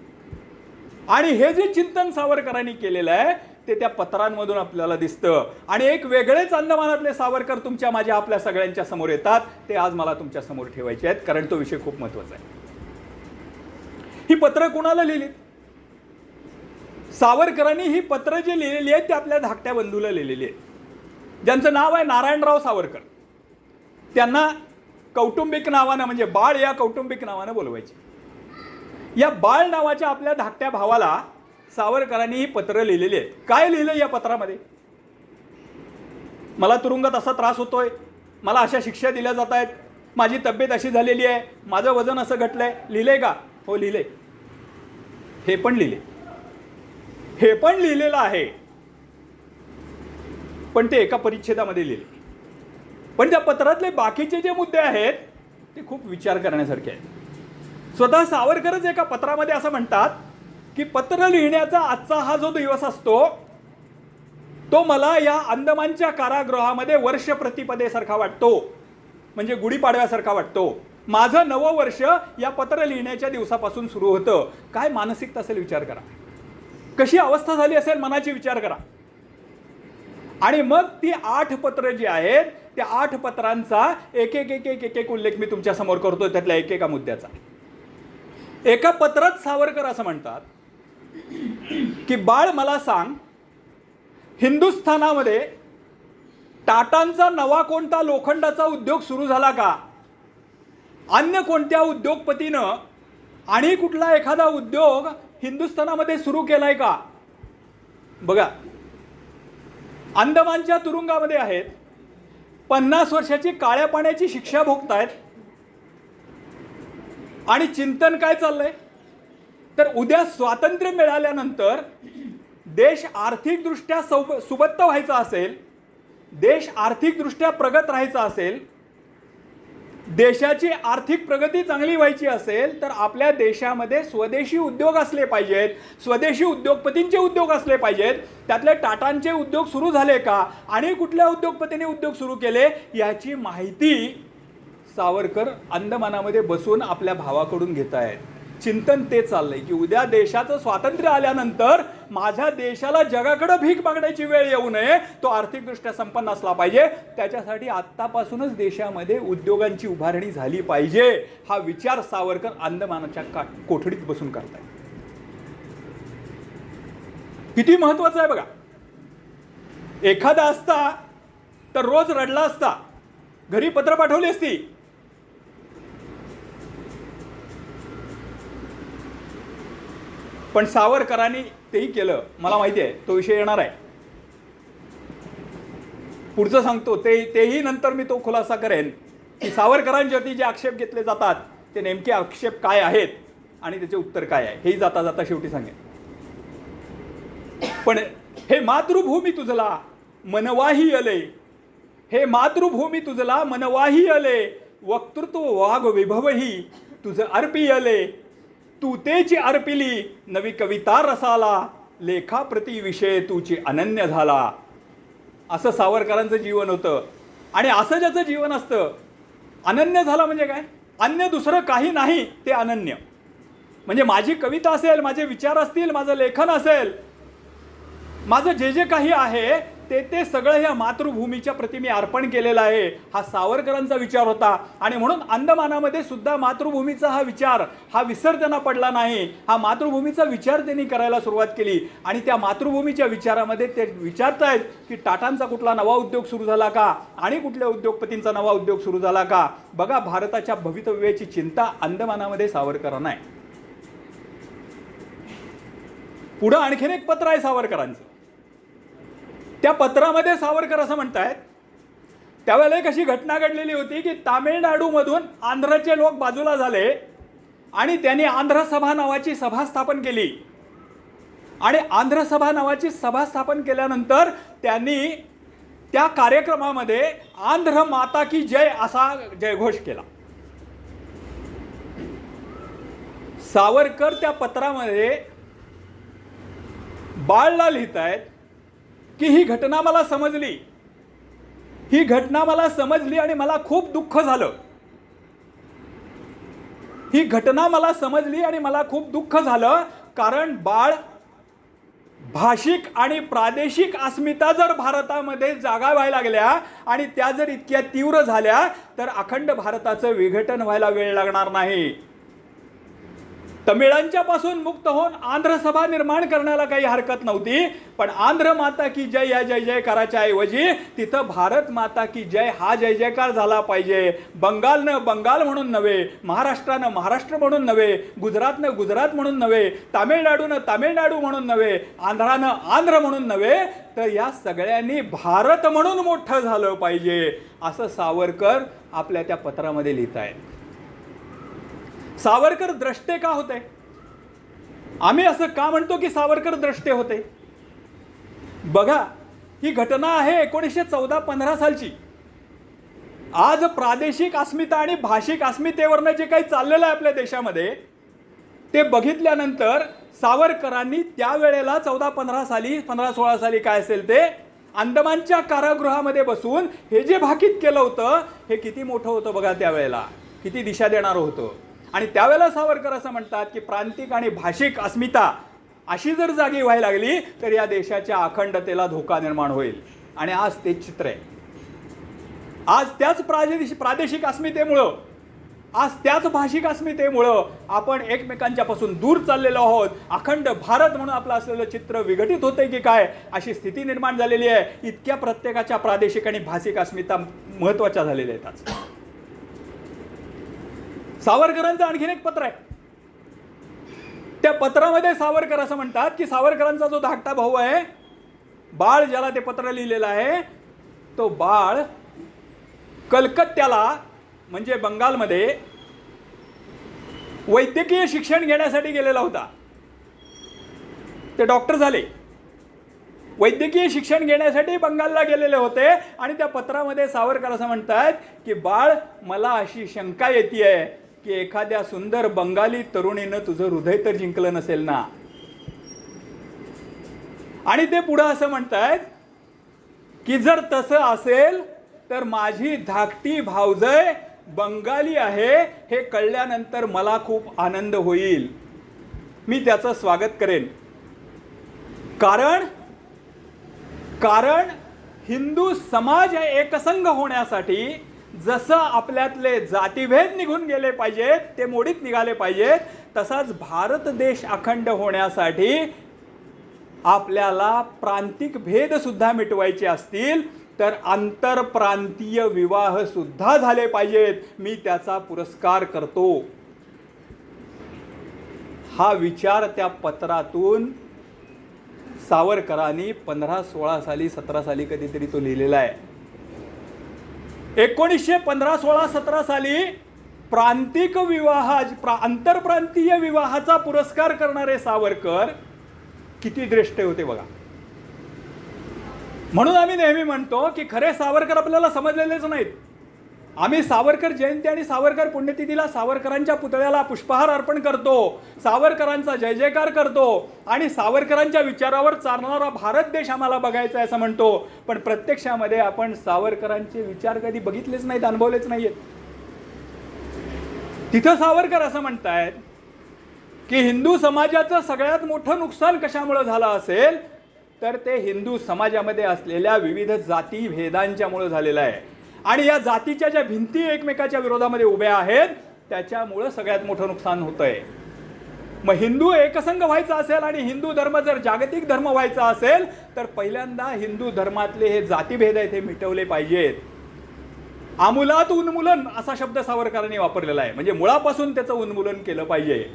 आणि हे जे चिंतन सावरकरांनी केलेलं आहे ते त्या पत्रांमधून आपल्याला दिसतं. आणि एक वेगळेच अंदमानातले सावरकर तुमच्या, माझ्या, आपल्या सगळ्यांच्या समोर येतात. ते आज मला तुमच्या समोर ठेवायचे आहेत कारण तो विषय खूप महत्त्वाचा आहे. ही पत्र कुणाला लिहिलीत? सावरकरांनी ही पत्र जी लिहिलेली आहेत ते आपल्या धाकट्या बंधूला लिहिलेली आहेत, ज्यांचं नाव आहे नारायणराव सावरकर. त्यांना कौटुंबिक नावानं म्हणजे बाळ या कौटुंबिक नावानं बोलवायचे. या बाळ नावाच्या आपल्या धाकट्या भावाला सावरकरांनी ही पत्र लिहिलेली आहेत. काय लिहिलं या पत्रामध्ये? मला तुरुंगात असा त्रास होतोय, मला अशा शिक्षा दिल्या जात आहेत, माझी तब्येत अशी झालेली आहे, माझं वजन असं घटलंय. लिहिलंय का? हो लिहिलंय. हे पण लिहिलेलं आहे, पण ते एका परिच्छेदामध्ये लिहिले. पण त्या पत्रातले बाकीचे जे मुद्दे आहेत ते खूप विचार करण्यासारखे आहेत. स्वतः सावरकरच एका पत्रामध्ये असं म्हणतात की पत्र लिहिण्याचा आजचा हा जो दिवस असतो तो मला या अंदमानच्या कारागृहामध्ये वर्ष प्रतिपदेसारखा वाटतो, म्हणजे गुढीपाडव्यासारखा वाटतो. माझं नवं वर्ष या पत्र लिहिण्याच्या दिवसापासून सुरू होतं. काय मानसिकता असेल विचार करा, कशी अवस्था झाली असेल मनाची विचार करा. आणि मग ती 8 पत्र जी आहेत त्या 8 पत्रांचा एक एक उल्लेख मी तुमच्या समोर करतो, त्यातल्या एकेका मुद्द्याचा. एका पत्रात सावरकर असं म्हणतात की बाळ मला सांग, हिंदुस्थानामध्ये टाटांचा नवा कोणता लोखंडाचा उद्योग सुरू झाला का? अन्य कोणत्या उद्योगपतीनं आणि कुठला एखादा उद्योग हिंदुस्थानामध्ये सुरू केलाय का? बघा, अंदमानच्या तुरुंगामध्ये आहेत, 50 वर्षाची काळ्या पाण्याची शिक्षा भोगतायत. आणि चिंतन काय चाललंय तर उद्या स्वातंत्र्य मिळाल्यानंतर देश आर्थिकदृष्ट्या सुबत्त व्हायचा असेल, देश आर्थिकदृष्ट्या प्रगत राहायचा असेल, देशाची आर्थिक प्रगती चांगली व्हायची असेल तर आपल्या देशामध्ये स्वदेशी उद्योग असले पाहिजेत, स्वदेशी उद्योगपतींचे उद्योग असले पाहिजेत. त्यातले टाटांचे उद्योग सुरू झाले का आणि कुठल्या उद्योगपतीने उद्योग सुरू केले याची माहिती सावरकर अंदमानामध्ये बसून आपल्या भावाकडून घेत आहेत. चिंतन ते चाललंय की उद्या देशाचं स्वातंत्र्य आल्यानंतर माझ्या देशाला जगाकडे भीक मागण्याची वेळ येऊ नये, तो आर्थिकदृष्ट्या संपन्न असला पाहिजे. त्याच्यासाठी आत्तापासूनच देशामध्ये उद्योगांची उभारणी झाली पाहिजे. हा विचार सावरकर अंदमानाच्या कोठडीत बसून करतायत. किती महत्वाचं आहे बघा. एखादा असता तर रोज रडला असता, घरी पत्र पाठवली असती. पण सावरकरांनी तेही केलं. मला माहिती आहे तो विषय येणार आहे, पुढचं सांगतो तेही नंतर मी तो खुलासा करेन की सावरकरांच्यावरती जे आक्षेप घेतले जातात ते नेमके आक्षेप काय आहेत आणि त्याचे उत्तर काय आहे हेही जाता जाता शेवटी सांगेन. पण हे मातृभूमी तुझला मनवाही अले, हे मातृभूमी तुझला मनवाही अले, वक्तृत्व वाघ विभवही तुझ अर्पी अले, तू तेची अर्पिली नवी कविता रसाला, लेखाप्रती विषय तुची अनन्य झाला. असं सावरकरांचं जीवन होतं. आणि असं ज्याचं जीवन असतं, अनन्य झाला म्हणजे काय, अन्य दुसरं काही नाही ते अनन्य. म्हणजे माझी कविता असेल, माझे विचार असतील, माझं लेखन असेल, माझं जे जे काही आहे ते सगळं या मातृभूमीच्या प्रती मी अर्पण केलेलं आहे. हा सावरकरांचा विचार होता. आणि म्हणून अंदमानामध्ये सुद्धा मातृभूमीचा हा विचार, हा विसर त्यांना पडला नाही. हा मातृभूमीचा विचार त्यांनी करायला सुरुवात केली. आणि त्या मातृभूमीच्या विचारामध्ये ते विचारतायत की टाटांचा कुठला नवा उद्योग सुरू झाला का आणि कुठल्या उद्योगपतींचा नवा उद्योग सुरू झाला का. बघा, भारताच्या भवितव्याची चिंता अंदमानामध्ये सावरकरांना आहे. पुढं आणखीन एक पत्र आहे सावरकरांचं. त्या पत्रामध्ये सावरकर असं म्हणतायत, त्यावेळेला एक अशी घटना घडलेली होती की तामिळनाडूमधून आंध्रचे लोक बाजूला झाले आणि त्यांनी आंध्र सभा नावाची सभा स्थापन केली. आणि आंध्र सभा नावाची सभा स्थापन केल्यानंतर त्यांनी त्या कार्यक्रमामध्ये आंध्र माता की जय असा जयघोष केला. सावरकर त्या पत्रामध्ये बाळला लिहितायत की ही घटना मला समजली, ही घटना मला समजली आणि मला खूप दुःख झालं. ही घटना मला समजली आणि मला खूप दुःख झालं, कारण बाळ भाषिक आणि प्रादेशिक अस्मिता जर भारतामध्ये जागा व्हायला लागल्या आणि त्या जर इतक्या तीव्र झाल्या तर अखंड भारताचं विघटन व्हायला वेळ लागणार नाही. तमिळांच्या पासून मुक्त होऊन आंध्र सभा निर्माण करण्याला काही हरकत नव्हती, पण आंध्र माता की जय या जय जयकाराच्या ऐवजी तिथं भारत माता की जय हा जय जयकार झाला पाहिजे. बंगालनं बंगाल म्हणून नव्हे, महाराष्ट्रानं महाराष्ट्र म्हणून नव्हे, गुजरातनं गुजरात म्हणून नव्हे, तामिळनाडूनं तामिळनाडू म्हणून नव्हे, आंध्रानं आंध्र म्हणून नव्हे, तर या सगळ्यांनी भारत म्हणून मोठं झालं पाहिजे असं सावरकर आपल्या त्या पत्रामध्ये लिहित आहेत. सावरकर द्रष्टे का होते? आम्ही असं का म्हणतो की सावरकर द्रष्टे होते? बघा, ही घटना आहे 1914-15 सालची. आज प्रादेशिक अस्मिता आणि भाषिक अस्मितेवरनं जे काही चाललेलं आहे आपल्या देशामध्ये ते बघितल्यानंतर सावरकरांनी त्यावेळेला 14-15 साली 15-16 साली काय असेल ते अंदमानच्या कारागृहामध्ये बसून हे जे भाकीत केलं होतं हे किती मोठं होतं बघा, त्यावेळेला किती दिशा देणारं होतं. आणि त्यावेळेला सावरकर असं म्हणतात की प्रांतिक आणि भाषिक अस्मिता अशी जर जागी व्हायला लागली तर या देशाच्या अखंडतेला धोका निर्माण होईल. आणि आज तेच चित्र आहे. आज त्याच प्रादेशिक अस्मितेमुळं, आज त्याच भाषिक अस्मितेमुळं आपण एकमेकांच्यापासून दूर चाललेलो आहोत. अखंड भारत म्हणून आपलं असलेलं चित्र विघटित होतंय की काय अशी स्थिती निर्माण झालेली आहे. इतक्या प्रत्येकाच्या प्रादेशिक आणि भाषिक अस्मिता महत्त्वाच्या झालेल्या आहेत. सावरकरांचं आणखीन एक पत्र आहे. त्या पत्रामध्ये सावरकर असं म्हणतात की सावरकरांचा जो धाकटा भाऊ आहे बाळ ज्याला ते पत्र लिहिलेलं आहे तो बाळ कलकत्त्याला म्हणजे बंगालमध्ये वैद्यकीय शिक्षण घेण्यासाठी गेलेला होता. ते डॉक्टर झाले, वैद्यकीय शिक्षण घेण्यासाठी बंगालला गेलेले होते आणि त्या पत्रामध्ये सावरकर असं म्हणतात की बाळ, मला अशी शंका येते की एखाद्या सुंदर बंगाली तरुणीनं तुझं हृदय तर जिंकलं नसेल ना. आणि ते पुढे असं म्हणतात की जर तसं असेल तर माझी धाकटी भावजय बंगाली आहे हे कळल्यानंतर मला खूप आनंद होईल, मी त्याचं स्वागत करेन. कारण हिंदू समाज एकसंघ होण्यासाठी जसं आपल्यातले जातीभेद निघून गेले पाहिजेत, ते मोडीत निघाले पाहिजेत, तसाच भारत देश अखंड होण्यासाठी आपल्याला प्रांतिक भेद सुद्धा मिटवायचे असतील तर आंतरप्रांतीय विवाह सुद्धा झाले पाहिजेत. मी त्याचा पुरस्कार करतो. हा विचार त्या पत्रातून सावरकरांनी 15-16 साली 17 साली कधीतरी तो लिहिलेला आहे. 1915-16-17 साली प्रांतिक विवाह आंतरप्रांतीय विवाहाचा पुरस्कार करणारे सावरकर किती द्रष्टे होते बघा. म्हणून आम्ही नेहमी म्हणतो की खरे सावरकर आपल्याला समजलेलेच नाहीत. आम्ही सावरकर जयंती आणि सावरकर पुण्यतिथीला सावरकरांच्या पुतळ्याला पुष्पहार अर्पण करतो, सावरकरांचा जय जयकार करतो आणि सावरकरांच्या विचारावर चालणारा भारत देश आम्हाला बघायचा आहे असं म्हणतो. पण प्रत्यक्षामध्ये आपण सावरकरांचे विचार कधी बघितलेच नाहीत, अनुभवलेच नाहीत. तिथं सावरकर असं म्हणतायत की हिंदू समाजाचं सगळ्यात मोठं नुकसान कशामुळे झालं असेल तर ते हिंदू समाजामध्ये असलेल्या विविध जाती भेदांच्यामुळे झालेलं आहे. आणि या जातीच्या ज्या भिंती एकमेकाच्या विरोधामध्ये उभ्या आहेत त्याच्यामुळे सगळ्यात मोठं नुकसान होतंय. मग हिंदू एकसंघ व्हायचा असेल आणि हिंदू धर्म जर जागतिक धर्म व्हायचा असेल तर पहिल्यांदा हिंदू धर्मातले हे जातीभेद आहेत हे मिटवले पाहिजेत. आमुलात उन्मूलन असा शब्द सावरकरांनी वापरलेला आहे, म्हणजे मुळापासून त्याचं उन्मूलन केलं पाहिजे.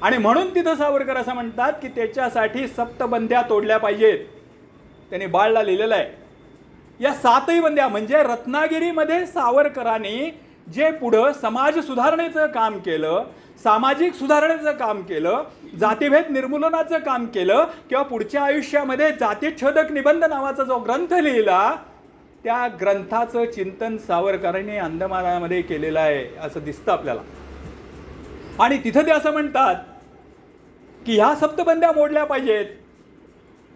आणि म्हणून तिथं सावरकर असं म्हणतात की त्याच्यासाठी सप्तबंद्या तोडल्या पाहिजेत. त्यांनी बाळला लिहिलेलं आहे. या 7ही बंद्या म्हणजे रत्नागिरीमध्ये सावरकरांनी जे पुढं समाज सुधारणेचं काम केलं, सामाजिक सुधारणेचं काम केलं, जातीभेद निर्मूलनाचं काम केलं किंवा पुढच्या आयुष्यामध्ये जातीच्छोदक निबंध नावाचा जो ग्रंथ लिहिला त्या ग्रंथाचं चिंतन सावरकरांनी अंदमानामध्ये केलेलं आहे असं दिसतं आपल्याला. आणि तिथं ते असं म्हणतात की ह्या सप्तबंद्या मोडल्या पाहिजेत.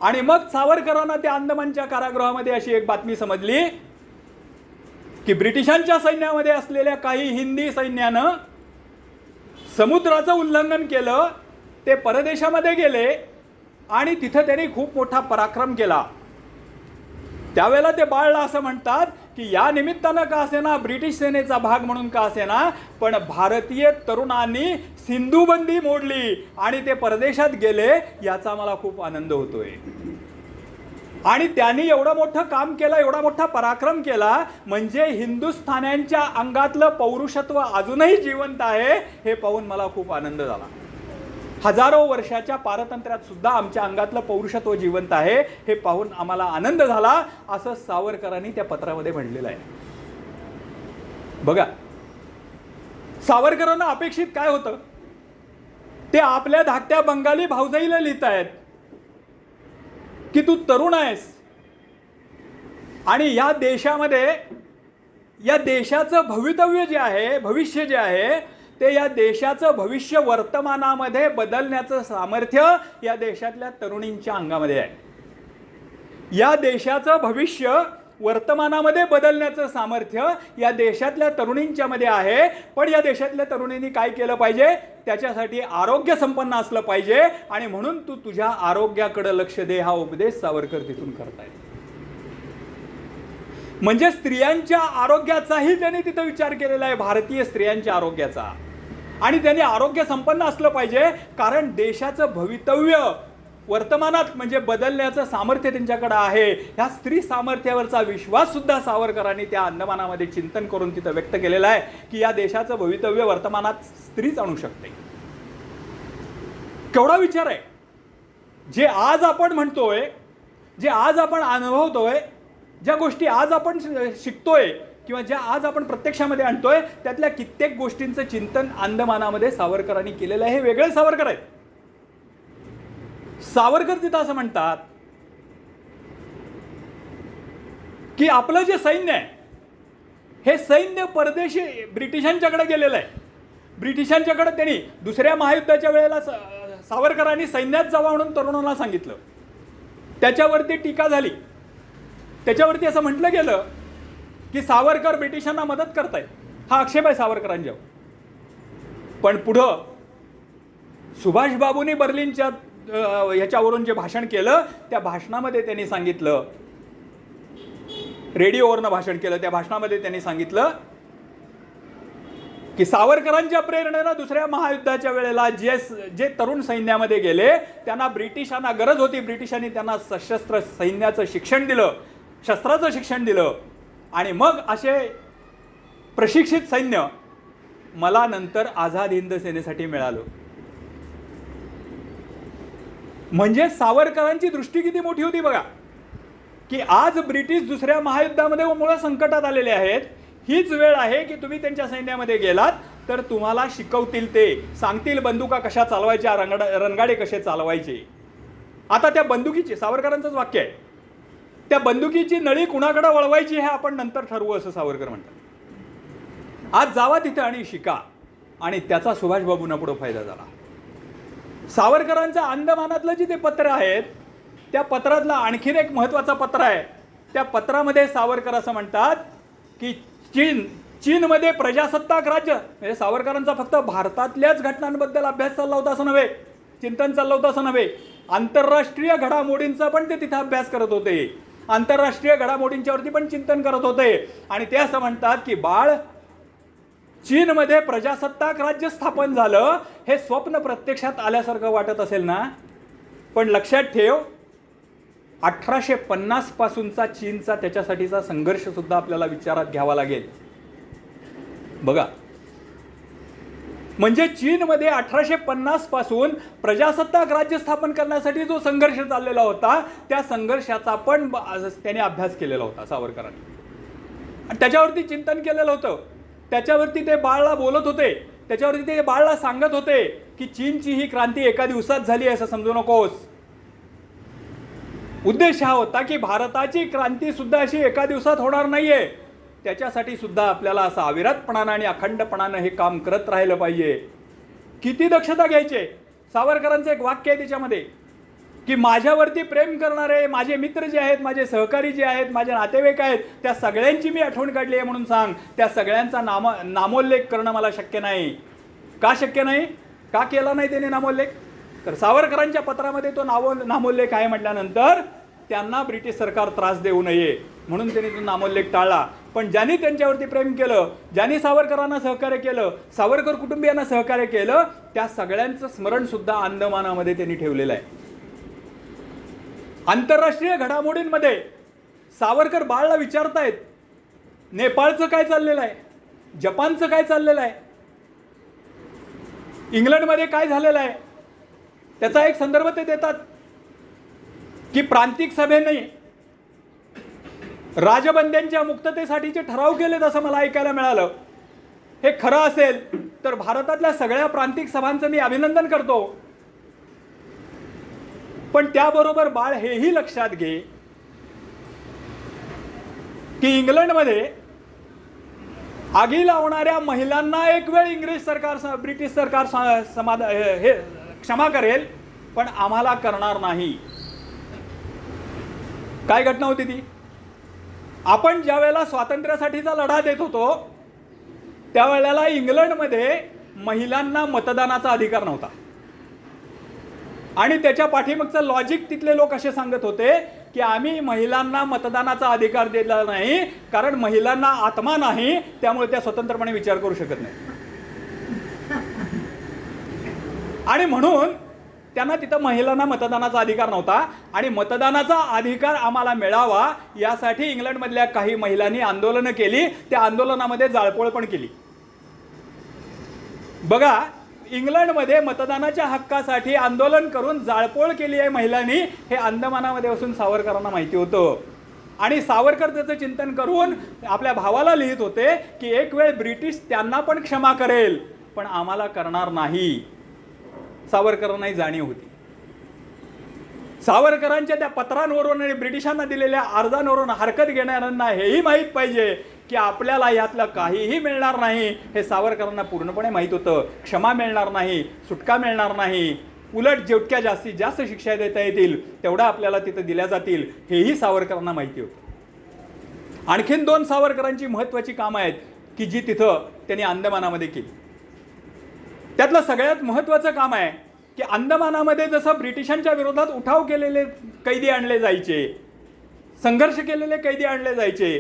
आणि मग सावरकरांना त्या अंदमानच्या कारागृहामध्ये अशी एक बातमी समजली की ब्रिटिशांच्या सैन्यामध्ये असलेल्या काही हिंदी सैन्यानं समुद्राचं उल्लंघन केलं, ते परदेशामध्ये गेले आणि तिथं त्यांनी खूप मोठा पराक्रम केला. त्यावेळेला ते बाळला असं म्हणतात की या निमित्तानं का असेना, ब्रिटिश सेनेचा भाग म्हणून का असेना, पण भारतीय तरुणांनी सिंधुबंदी मोडली आणि ते परदेशात गेले याचा मला खूप आनंद होतोय. आणि त्यांनी एवढं मोठं काम केलं, एवढा मोठा पराक्रम केला, म्हणजे हिंदुस्थान्यांच्या अंगातलं पौरुषत्व अजूनही जिवंत आहे हे पाहून मला खूप आनंद झाला. हजारो वर्षाच्या पारतंत्र्यात सुद्धा आमच्या अंगातलं पौरुषत्व जिवंत आहे हे पाहून आम्हाला आनंद झाला असं सावरकरांनी त्या पत्रामध्ये म्हणलेलं आहे. बघा, सावरकरांना अपेक्षित काय होतं ते आपल्या धाकट्या बंगाली भाऊजाईला लिहितायत की तू तरुण आहेस आणि या देशामध्ये या देशाचं भवितव्य जे आहे, भविष्य जे आहे ते या देशाचं भविष्य वर्तमानामध्ये बदलण्याचं सामर्थ्य या देशातल्या तरुणींच्या अंगामध्ये आहे. या देशाचं भविष्य वर्तमानामध्ये बदलण्याचं सामर्थ्य या देशातल्या तरुणींच्या मध्ये आहे. पण या देशातल्या तरुणींनी काय केलं पाहिजे, त्याच्यासाठी आरोग्य संपन्न असलं पाहिजे आणि म्हणून तू तुझ्या आरोग्याकडे लक्ष दे हा उपदेश सावरकर तिथून करतायत. म्हणजे स्त्रियांच्या आरोग्याचाही त्यांनी तिथं विचार केलेला आहे, भारतीय स्त्रियांच्या आरोग्याचा. आणि त्यांनी आरोग्य संपन्न असलं पाहिजे कारण देशाचं भवितव्य वर्तमानात म्हणजे बदलण्याचं सामर्थ्य त्यांच्याकडे आहे. ह्या स्त्री सामर्थ्यावरचा विश्वास सुद्धा सावरकरांनी त्या अंदमानामध्ये चिंतन करून तिथं व्यक्त केलेला आहे की या देशाचं भवितव्य वर्तमानात स्त्रीच आणू शकते. केवढा विचार आहे. जे आज आपण म्हणतोय जे आज आपण अनुभवतोय, ज्या गोष्टी आज आपण शिकतोय किंवा ज्या आज आपण प्रत्यक्षामध्ये आणतोय, त्यातल्या कित्येक गोष्टींचं चिंतन अंदमानामध्ये सावरकरांनी केलेलं आहे. हे वेगळे सावरकर आहेत. सावरकर तिथं असं म्हणतात की आपलं जे सैन्य आहे हे सैन्य परदेशी ब्रिटिशांच्याकडे गेलेलं आहे. ब्रिटिशांच्याकडे त्यांनी दुसऱ्या महायुद्धाच्या वेळेला सावरकरांनी सैन्यात जावा म्हणून तरुणांना सांगितलं. त्याच्यावरती टीका झाली. त्याच्यावरती असं म्हटलं गेलं की सावरकर ब्रिटिशांना मदत करतायत. हा आक्षेप आहे सावरकरांच्यावर. पण पुढं सुभाषबाबूंनी बर्लिनच्या ह्याच्यावरून जे भाषण केलं, त्या भाषणामध्ये त्यांनी सांगितलं, रेडिओवरनं भाषण केलं, त्या भाषणामध्ये त्यांनी सांगितलं की सावरकरांच्या प्रेरणेनं दुसऱ्या महायुद्धाच्या वेळेला जे तरुण सैन्यामध्ये गेले त्यांना ब्रिटिशांना गरज होती. ब्रिटिशांनी त्यांना सशस्त्र सैन्याचं शिक्षण दिलं, शस्त्राचं शिक्षण दिलं आणि मग असे प्रशिक्षित सैन्य मला नंतर आझाद हिंद सेनेसाठी मिळालं. म्हणजे सावरकरांची दृष्टी किती मोठी होती बघा, की आज ब्रिटिश दुसऱ्या महायुद्धामध्ये मुळे संकटात आलेले आहेत. हीच वेळ आहे की तुम्ही त्यांच्या सैन्यामध्ये गेलात तर तुम्हाला शिकवतील, ते सांगतील बंदुका कशा चालवायच्या, रणगाडे कसे चालवायचे. आता त्या बंदुकीची, सावरकरांचंच वाक्य आहे, त्या बंदुकीची नळी कुणाकडे वळवायची हे आपण नंतर ठरवू, असं सावरकर म्हणतात. आज जावा तिथं आणि शिका. आणि त्याचा सुभाषबाबूंना पुढे फायदा झाला. सावरकरांचं अंदमानातलं जे ते पत्र आहेत, त्या पत्रातलं आणखीन एक महत्त्वाचं पत्र आहे. त्या पत्रामध्ये सावरकर असं म्हणतात की चीनमध्ये प्रजासत्ताक राज्य, म्हणजे सावरकरांचा फक्त भारतातल्याच घटनांबद्दल अभ्यास चालला होता असं नव्हे, चिंतन चाललं होतं असं नव्हे, आंतरराष्ट्रीय घडामोडींचा पण ते तिथं अभ्यास करत होते. आंतरराष्ट्रीय घडामोडींच्यावरती पण चिंतन करत होते. आणि ते असं म्हणतात की बाळ, चीनमध्ये प्रजासत्ताक राज्य स्थापन झालं हे स्वप्न प्रत्यक्षात आल्यासारखं वाटत असेल ना, पण लक्षात ठेव 1850 पासूनचा चीनचा त्याच्यासाठीचा संघर्ष सुद्धा आपल्याला विचारात घ्यावा लागेल. बघा, म्हणजे चीनमध्ये 1850 पासून प्रजासत्ताक राज्य स्थापन करण्यासाठी जो संघर्ष चाललेला होता, त्या संघर्षाचा पण त्याने अभ्यास केलेला होता सावरकरांनी. आणि त्याच्यावरती चिंतन केलेलं होतं. त्याच्यावरती ते बाळला बोलत होते. त्याच्यावरती ते बाळला सांगत होते की चीनची ही क्रांती एका दिवसात झाली असं समजू नकोस. उद्देश हा होता की भारताची क्रांती सुद्धा अशी एका दिवसात होणार नाहीये. त्याच्यासाठी सुद्धा आपल्याला असं अविरतपणानं आणि अखंडपणानं हे काम करत राहिलं पाहिजे. किती दक्षता घ्यायचे. सावरकरांचं एक वाक्य आहे त्याच्यामध्ये की माझ्यावरती प्रेम करणारे माझे मित्र जे आहेत, माझे सहकारी जे आहेत, माझे नातेवाईक आहेत, त्या सगळ्यांची मी आठवण काढली आहे म्हणून सांग. त्या सगळ्यांचा नामोल्लेख करणं मला शक्य नाही. का शक्य नाही? का केला नाही त्याने नामोल्लेख? तर सावरकरांच्या पत्रामध्ये तो नामोल्लेख आहे म्हटल्यानंतर त्यांना ब्रिटिश सरकार त्रास देऊ नये म्हणून त्यांनी तो नामोल्लेख टाळला. पण ज्यांनी त्यांच्यावरती प्रेम केलं, ज्यांनी सावरकरांना सहकार्य केलं, सावरकर कुटुंबियांना सहकार्य केलं, त्या सगळ्यांचं स्मरण सुद्धा अंदमानामध्ये त्यांनी ठेवलेलं आहे. आंतरराष्ट्रीय घडामोडींमध्ये सावरकर बाळला विचारतायत नेपाळचं काय चाललेलं आहे, जपानचं काय चाललेलं आहे, इंग्लंडमध्ये काय झालेलं आहे. त्याचा एक संदर्भ ते देतात की प्रांतिक सभेने राजबंद्यांच्या मुक्ततेसाठीचे ठराव केलेत असं मला ऐकायला मिळालं. हे खरं असेल तर भारतातल्या सगळ्या प्रांतिक सभांचं मी अभिनंदन करतो. पण त्याबरोबर बाळ हेही लक्षात घे की इंग्लंडमध्ये आगी लावणाऱ्या महिलांना एक वेळ इंग्रज सरकार, ब्रिटिश सरकार हे क्षमा करेल, पण आम्हाला करणार नाही. काय घटना होती ती? आपण ज्या वेळेला स्वातंत्र्यासाठीचा लढा देत होतो त्यावेळेला इंग्लंडमध्ये महिलांना मतदानाचा अधिकार नव्हता. आणि त्याच्या पाठीमागचं लॉजिक तिथले लोक असे सांगत होते की आम्ही महिलांना मतदानाचा अधिकार दिला नाही कारण महिलांना आत्मा नाही, त्यामुळे त्या स्वतंत्रपणे विचार करू शकत नाही. आणि म्हणून त्यांना तिथं महिलांना मतदानाचा अधिकार नव्हता. आणि मतदानाचा अधिकार आम्हाला मिळावा यासाठी इंग्लंडमधल्या काही महिलांनी आंदोलनं केली. त्या आंदोलनामध्ये जाळपोळ पण केली. बघा, इंग्लंडमध्ये मतदानाच्या हक्कासाठी आंदोलन करून जाळपोळ केली आहे महिलांनी, हे अंदमानामध्ये बसून सावरकरांना माहिती होतं. आणि सावरकर त्याचं चिंतन करून आपल्या भावाला लिहित होते की एक वेळ ब्रिटिश त्यांना पण क्षमा करेल, पण आम्हाला करणार नाही. सावरकरांनाही जाणीव होती. सावरकरांच्या त्या पत्रांवरून आणि ब्रिटिशांना दिलेल्या अर्जांवरून हरकत घेणाऱ्यांना हेही माहीत पाहिजे की आपल्याला यातलं काहीही मिळणार नाही. हे सावरकरांना पूर्णपणे माहीत होतं. क्षमा मिळणार नाही, सुटका मिळणार नाही, उलट जेवढ्या जास्तीत जास्त शिक्षा देता येतील तेवढा आपल्याला तिथं दिल्या जातील, हेही सावरकरांना माहिती होतं. आणखीन 2 सावरकरांची महत्त्वाची कामं आहेत की जी तिथं त्यांनी अंदमानामध्ये केली. त्यातलं सगळ्यात महत्त्वाचं काम आहे की अंदमानामध्ये जसं ब्रिटिशांच्या विरोधात उठाव केलेले कैदी आणले जायचे, संघर्ष केलेले कैदी आणले जायचे,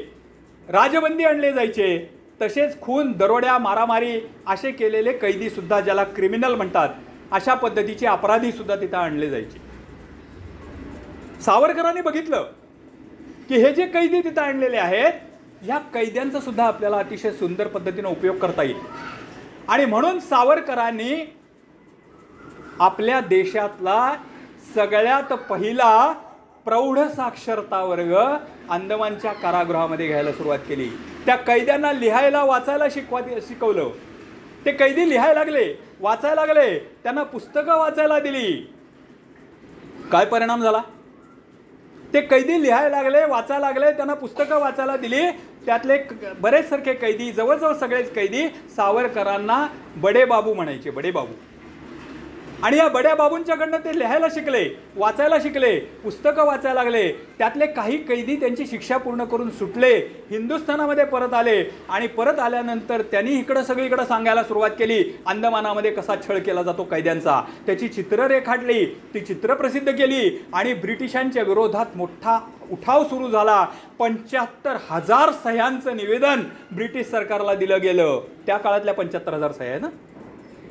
राजबंदी आणले जायचे, तसेच खून, दरोड्या, मारामारी असे केलेले कैदीसुद्धा, ज्याला क्रिमिनल म्हणतात, अशा पद्धतीचे अपराधीसुद्धा तिथं आणले जायचे. सावरकरांनी बघितलं की हे जे कैदी तिथं आणलेले आहेत, या कैद्यांचा सुद्धा आपल्याला अतिशय सुंदर पद्धतीने उपयोग करता येईल. आणि म्हणून सावरकरांनी आपल्या देशातला सगळ्यात पहिला प्रौढ साक्षरता वर्ग अंदमानच्या कारागृहामध्ये घ्यायला सुरुवात केली. त्या कैद्यांना लिहायला वाचायला शिकवलं. ते कैदी लिहायला लागले, वाचायला लागले, त्यांना पुस्तकं वाचायला दिली. काय परिणाम झाला? ते कैदी लिहायला लागले, वाचायला लागले, त्यांना पुस्तकं वाचायला दिली. त्यातले बरेच सारखे कैदी, जवळजवळ सगळेच कैदी सावरकरांना बडे बाबू म्हणायचे, बडे बाबू. आणि या बड्या बाबूंच्याकडनं ते लिहायला शिकले, वाचायला शिकले, पुस्तकं वाचायला लागले. त्यातले काही कैदी त्यांची शिक्षा पूर्ण करून सुटले, हिंदुस्थानामध्ये परत आले. आणि परत आल्यानंतर त्यांनी इकडं सगळीकडं सांगायला सुरुवात केली अंदमानामध्ये कसा छळ केला जातो कैद्यांचा. त्याची चित्रं रेखाटली, ती चित्रं प्रसिद्ध केली आणि ब्रिटिशांच्या विरोधात मोठा उठाव सुरू झाला. 75,000 सह्यांचं निवेदन ब्रिटिश सरकारला दिलं गेलं. त्या काळातल्या 75,000 सह्या आहे ना,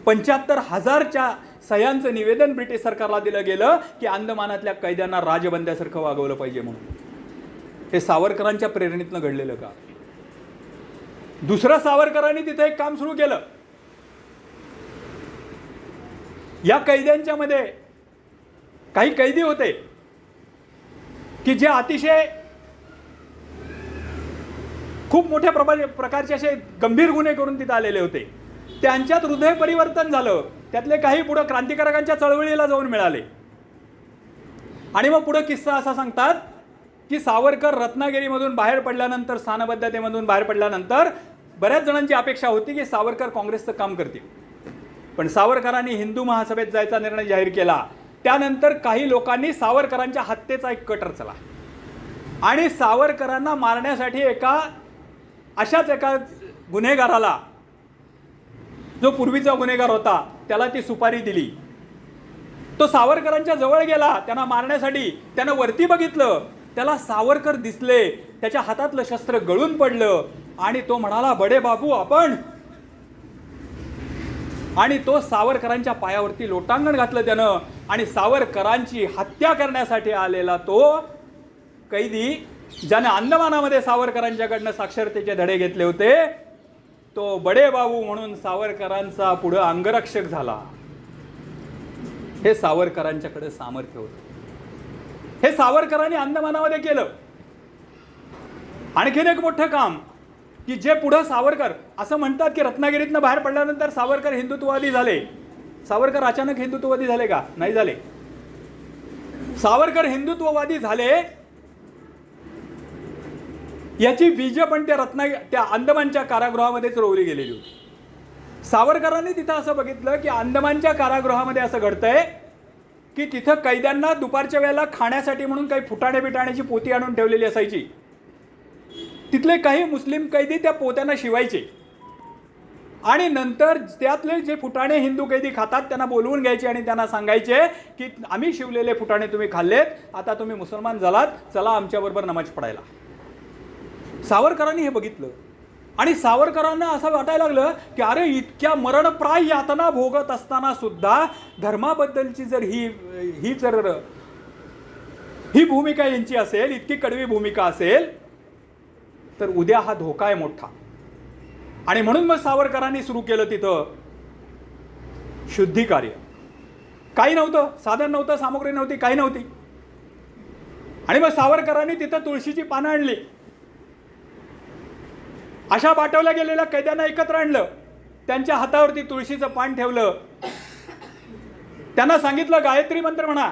75,000च्या सह्यांचं निवेदन ब्रिटिश सरकारला दिलं गेलं की अंदमानातल्या कैद्यांना राजबंद्यासारखं वागवलं पाहिजे म्हणून. हे सावरकरांच्या प्रेरणेतनं घडलेलं का? दुसरं सावरकरांनी तिथं एक काम सुरू केलं. या कैद्यांच्या मध्ये काही कैदी होते की जे अतिशय खूप मोठ्या प्रकारचे असे गंभीर गुन्हे करून तिथं आलेले होते. त्यांच्यात हृदय परिवर्तन झालं. त्यातले काही पुढं क्रांतिकारकांच्या चळवळीला जाऊन मिळाले. आणि मग पुढं किस्सा असा सांगतात की सावरकर रत्नागिरीमधून बाहेर पडल्यानंतर, स्थानबद्धतेमधून बाहेर पडल्यानंतर बऱ्याच जणांची अपेक्षा होती की सावरकर काँग्रेसचं काम करतील. पण सावरकरांनी हिंदू महासभेत जायचा निर्णय जाहीर केला. त्यानंतर काही लोकांनी सावरकरांच्या हत्येचा एक कट रचला आणि सावरकरांना मारण्यासाठी अशाच एका गुन्हेगाराला, जो पूर्वीचा गुन्हेगार होता, त्याला ती सुपारी दिली. तो सावरकरांच्या जवळ गेला त्यांना मारण्यासाठी. त्यानं वरती बघितलं, त्याला सावरकर दिसले. त्याच्या हातातलं शस्त्र गळून पडलं आणि तो म्हणाला, बडे बाबू आपण. आणि तो सावरकरांच्या पायावरती लोटांगण घातलं त्यानं. आणि सावरकरांची हत्या करण्यासाठी आलेला तो कैदी, ज्याने अंदमानामध्ये सावरकरांच्याकडनं साक्षरतेचे धडे घेतले होते, तो बडे बाबू म्हणून सावरकरांचा पुढं अंगरक्षक झाला. हे सावरकरांच्याकडे सामर्थ्य होतं. हे सावरकरांनी अंदमानामध्ये केलं. आणखीन एक मोठं काम की जे पुढं सावरकर असं म्हणतात की रत्नागिरीतनं बाहेर पडल्यानंतर सावरकर हिंदुत्ववादी झाले. सावरकर अचानक हिंदुत्ववादी झाले का? नाही झाले. सावरकर हिंदुत्ववादी झाले याची बीज पण त्या अंदमानच्या कारागृहामध्येच रोवली गेलेली होती. सावरकरांनी तिथं असं बघितलं की अंदमानच्या कारागृहामध्ये असं घडतंय की तिथं कैद्यांना दुपारच्या वेळेला खाण्यासाठी म्हणून काही फुटाणे बिटाण्याची पोती आणून ठेवलेली असायची. तिथले काही मुस्लिम कैदी त्या पोत्यांना शिवायचे आणि नंतर त्यातले जे फुटाणे हिंदू कैदी खातात त्यांना बोलवून घ्यायचे आणि त्यांना सांगायचे की आम्ही शिवलेले फुटाणे तुम्ही खाल्लेत, आता तुम्ही मुसलमान झालात, चला आमच्याबरोबर नमाज पडायला. सावरकरांनी हे बघितलं आणि सावरकरांना असं वाटायला लागलं की अरे, इतक्या मरणप्राय यातना भोगत असताना सुद्धा धर्माबद्दलची जर ही भूमिका यांची असेल, इतकी कडवी भूमिका असेल, तर उद्या हा धोका आहे मोठा. आणि म्हणून मग सावरकरांनी सुरू केलं तिथं शुद्धी कार्य. काही नव्हतं, साधन नव्हतं, सामग्री नव्हती, काही नव्हती. आणि मग सावरकरांनी तिथं तुळशीची पानं आणली. अशा पाठवल्या गेलेल्या कैद्यांना एकत्र आणलं, त्यांच्या हातावरती तुळशीचं पान ठेवलं, त्यांना सांगितलं गायत्री मंत्र म्हणा.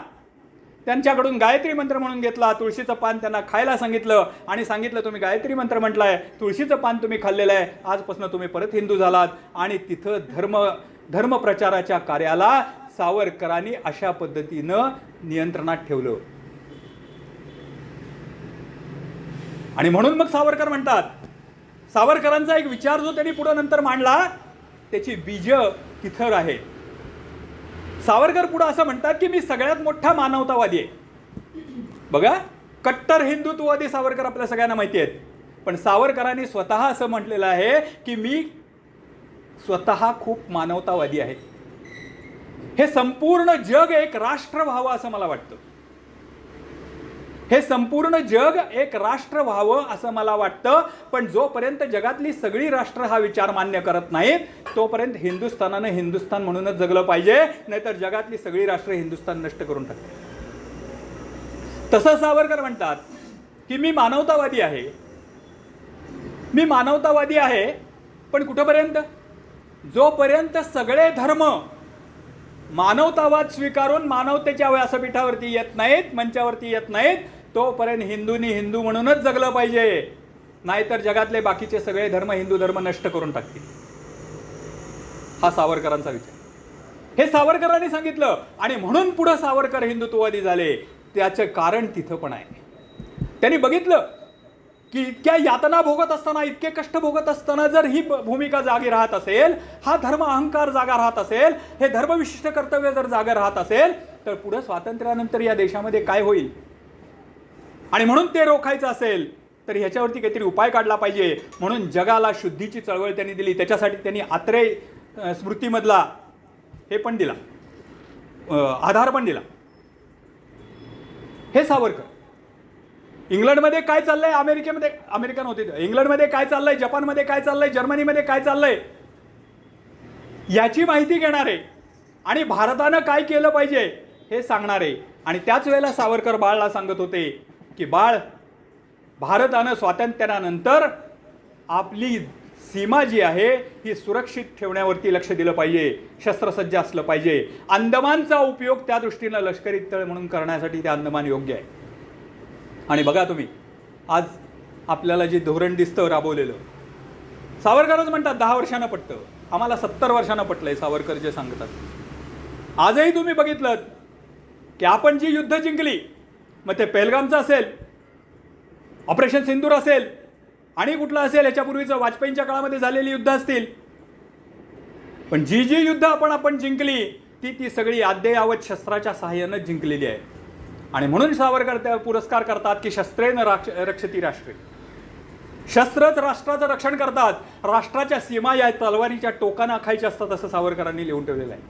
त्यांच्याकडून गायत्री मंत्र म्हणून घेतला, तुळशीचं पान त्यांना खायला सांगितलं आणि सांगितलं तुम्ही गायत्री मंत्र म्हटलाय, तुळशीचं पान तुम्ही खाल्लेलं आहे, आजपासून तुम्ही परत हिंदू झालात. आणि तिथं धर्मप्रचाराच्या कार्याला सावरकरांनी अशा पद्धतीनं नियंत्रणात ठेवलं. आणि म्हणून मग सावरकर म्हणतात, सावरकरांचा एक विचार जो त्यांनी पुढे नंतर मांडला त्याची बीज तिथं आहे. सावरकर पुढे असं म्हणतात की मी सगळ्यात मोठा मानवतावादी आहे. बघा, कट्टर हिंदुत्ववादी सावरकर आपल्या सगळ्यांना माहिती आहेत, पण सावरकरांनी स्वतः असं म्हटलेलं आहे की मी स्वतः खूप मानवतावादी आहे. हे संपूर्ण जग एक राष्ट्र व्हावं असं मला वाटतं. हे संपूर्ण जग एक राष्ट्र व्हावं असं मला वाटतं. पण जोपर्यंत जगातली सगळी राष्ट्र हा विचार मान्य करत नाहीत तोपर्यंत हिंदुस्थानानं हिंदुस्थान म्हणूनच जगलं पाहिजे, नाहीतर जगातली सगळी राष्ट्र हिंदुस्थान नष्ट करून टाकते. तसं सावरकर म्हणतात की मी मानवतावादी आहे. मी मानवतावादी आहे, पण कुठपर्यंत? जोपर्यंत सगळे धर्म मानवतावाद स्वीकारून मानवतेच्या व्यासपीठावरती येत नाहीत, मंचावरती येत नाहीत, तोपर्यंत हिंदूंनी हिंदू म्हणूनच जगलं पाहिजे, नाहीतर जगातले बाकीचे सगळे धर्म हिंदू धर्म नष्ट करून टाकतील. हा सावरकरांचा विचार. हे सावरकरांनी सांगितलं आणि म्हणून पुढे सावरकर हिंदुत्ववादी झाले. त्याचं कारण तिथं पण आहे. त्यांनी बघितलं की इतक्या यातना भोगत असताना, इतके कष्ट भोगत असताना जर ही भूमिका जागी राहत असेल, हा धर्म अहंकार जागा राहत असेल, हे धर्मविशिष्ट कर्तव्य जर जागा राहत असेल, तर पुढे स्वातंत्र्यानंतर या देशामध्ये काय होईल? आणि म्हणून ते रोखायचं असेल तर ह्याच्यावरती काहीतरी उपाय काढला पाहिजे. म्हणून जगाला शुद्धीची चळवळ त्यांनी दिली. त्याच्यासाठी त्यांनी आत्रेय स्मृतीमधला हे पण दिला, आधार पण दिला. हे सावरकर. इंग्लंडमध्ये काय चाललंय, अमेरिका नव्हती, इंग्लंडमध्ये काय चाललंय, जपानमध्ये काय चाललंय, जर्मनीमध्ये काय चाललंय याची माहिती घेणारे आणि भारतानं काय केलं पाहिजे हे सांगणारे. आणि त्याच वेळेला सावरकर बाळला सांगत होते की बाळ, भारतानं स्वातंत्र्यानंतर आपली सीमा जी आहे ही सुरक्षित ठेवण्यावरती लक्ष दिलं पाहिजे, शस्त्रसज्ज असलं पाहिजे. अंदमानचा उपयोग त्या दृष्टीनं लष्करी तळ म्हणून करण्यासाठी ते अंदमान योग्य आहे. आणि बघा तुम्ही, आज आपल्याला जे धोरण दिसतं राबवलेलं, सावरकरच म्हणतात 10 वर्षानं पटतं, आम्हाला 70 वर्षानं पटलंय सावरकर जे सांगतात. आजही तुम्ही बघितलं की आपण जी युद्ध जिंकली, मग ते पेहलगामचं असेल, ऑपरेशन सिंदूर असेल आणि कुठलं असेल, याच्यापूर्वीचं वाजपेयींच्या काळामध्ये झालेली युद्ध असतील, पण जी जी युद्ध आपण जिंकली ती सगळी अद्ययावत शस्त्राच्या सहाय्यानं जिंकलेली आहे. आणि म्हणून सावरकर त्या पुरस्कार करतात की शस्त्रेन रक्षती राष्ट्रे. शस्त्रच राष्ट्राचं रक्षण करतात. राष्ट्राच्या सीमा या तलवारीच्या टोकानं आखायच्या असतात असं सावरकरांनी लिहून ठेवलेलं आहे.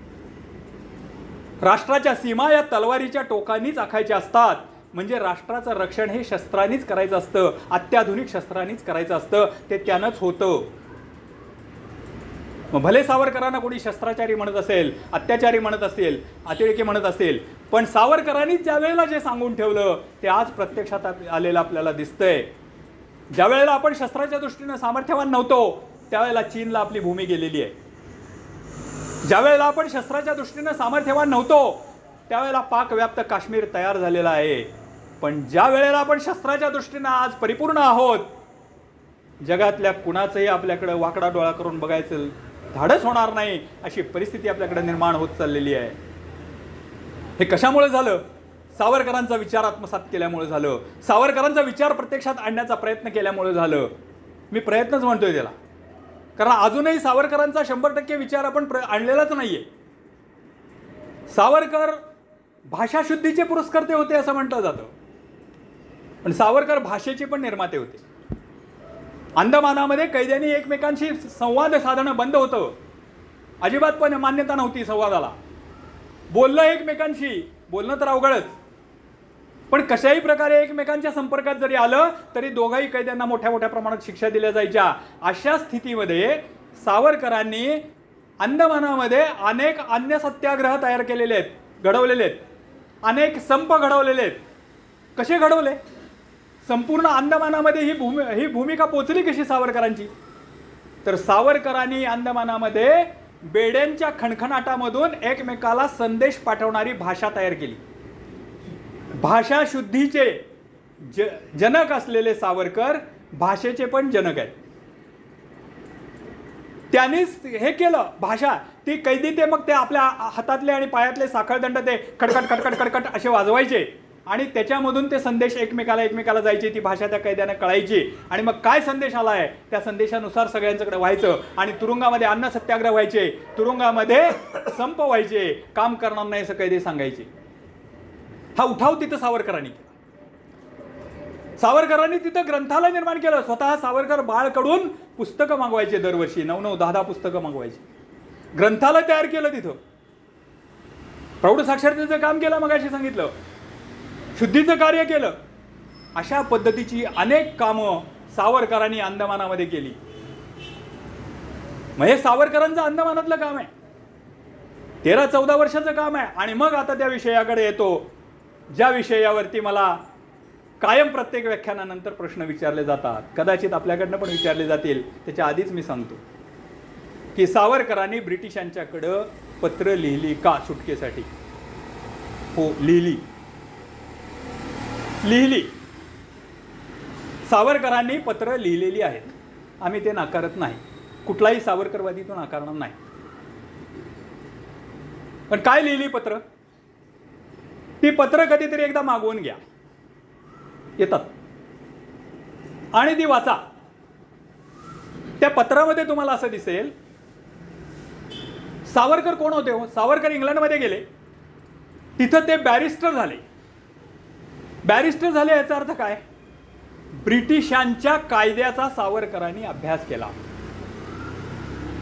राष्ट्राच्या सीमा या तलवारीच्या टोकानीच आखायच्या असतात. म्हणजे राष्ट्राचं रक्षण हे शस्त्रांनीच करायचं असतं, अत्याधुनिक शस्त्रांनीच करायचं असतं. ते त्यानंच होतं. मग भले सावरकरांना कोणी शस्त्राचारी म्हणत असेल, अत्याचारी म्हणत असेल, अतिरेकी म्हणत असेल, पण सावरकरांनी ज्या वेळेला जे सांगून ठेवलं ते आज प्रत्यक्षात आलेलं आपल्याला दिसतंय. ज्या वेळेला आपण शस्त्राच्या दृष्टीनं सामर्थ्यवान नव्हतो त्यावेळेला चीनला आपली भूमी गेलेली आहे. ज्या वेळेला आपण शस्त्राच्या दृष्टीनं सामर्थ्यवान नव्हतो त्यावेळेला पाकव्याप्त काश्मीर तयार झालेला आहे. पण ज्या वेळेला आपण शस्त्राच्या दृष्टीनं आज परिपूर्ण आहोत, जगातल्या कुणाचंही आपल्याकडे वाकडा डोळा करून बघायचं धाडस होणार नाही अशी परिस्थिती आपल्याकडे निर्माण होत चाललेली आहे. हे कशामुळे झालं? सावरकरांचा विचार आत्मसात केल्यामुळे झालं. सावरकरांचा विचार प्रत्यक्षात आणण्याचा प्रयत्न केल्यामुळे झालं. मी प्रयत्नच म्हणतोय त्याला, कारण अजूनही सावरकरांचा 100% विचार आपण आणलेलाच नाहीये. सावरकर भाषाशुद्धीचे पुरस्कर्ते होते असं म्हटलं जातं, पण सावरकर भाषेचे पण निर्माते होते. अंदमानामध्ये कैद्यांनी एकमेकांशी संवाद साधणं बंद होतं. अजिबात पण मान्यता नव्हती संवादाला. बोललं एकमेकांशी, बोलणं तर अवघडच, पण कशाही प्रकारे एकमेकांच्या संपर्कात जरी आलं तरी दोघाही कैद्यांना मोठ्या मोठ्या प्रमाणात शिक्षा दिल्या जायच्या. अशा स्थितीमध्ये सावरकरांनी अंदमानामध्ये अनेक अन्य सत्याग्रह तयार केलेले आहेत, घडवलेले आहेत, अनेक संप घडवलेले आहेत. कसे घडवले? संपूर्ण अंदमानामध्ये ही भूमिका पोचली कशी सावरकरांची? तर सावरकरांनी अंदमानामध्ये बेड्यांच्या खणखणाटामधून एकमेकाला संदेश पाठवणारी भाषा तयार केली. भाषा शुद्धीचे जनक असलेले सावरकर भाषेचे पण जनक आहेत. त्यांनीच हे केलं. भाषा ती कैदी ते मग ते आपल्या हातातले आणि पायातले साखळदंड ते खडखट खडखट खडखट असे वाजवायचे आणि त्याच्यामधून ते संदेश एकमेकाला जायचे. ती भाषा त्या कैद्यांना कळायची आणि मग काय संदेश आला आहे त्या संदेशानुसार सगळ्यांच्याकडे व्हायचं आणि तुरुंगामध्ये अन्न सत्याग्रह व्हायचे, तुरुंगामध्ये संप व्हायचे, काम करणार नाही असं कैदी सांगायचे. हा उठाव तिथं सावरकरांनी केला. सावरकरांनी तिथं ग्रंथालय निर्माण केलं. स्वतः सावरकर बाळकडून पुस्तकं मागवायचे, दरवर्षी 9-9, 10-10 पुस्तकं मागवायचे. ग्रंथालय तयार केलं तिथं. प्रौढ साक्षरतेचं काम केलं, मगाशी सांगितलं, शुद्धीचं कार्य केलं. अशा पद्धतीची अनेक कामं सावरकरांनी अंदमानामध्ये केली. मग हे सावरकरांचं अंदमानातलं काम आहे, 13-14 वर्षाचं काम आहे. आणि मग आता त्या विषयाकडे येतो ज्या विषयावरती मला कायम प्रत्येक व्याख्यानानंतर प्रश्न विचारले जातात, कदाचित आपल्याकडनं पण विचारले जातील. त्याच्या आधीच मी सांगतो की सावरकरांनी ब्रिटिशांच्याकडं पत्र लिहिली का सुटकेसाठी? हो, लिहिली. सावरकरांनी पत्र लिहिलेली आहेत, आम्ही ते नाकारत नाही. कुठलाही सावरकरवादी तो नाकारणार नाही. पण काय लिहिली पत्र? ती पत्र कधीतरी एकदा मागवून घ्या, येतात आणि ती वाचा. त्या पत्रामध्ये तुम्हाला असं दिसेल, सावरकर कोण होते हो? सावरकर इंग्लंडमध्ये गेले, तिथं ते बॅरिस्टर झाले. बॅरिस्टर झाले याचा अर्थ काय? ब्रिटिशांच्या कायद्याचा सावरकरांनी अभ्यास केला.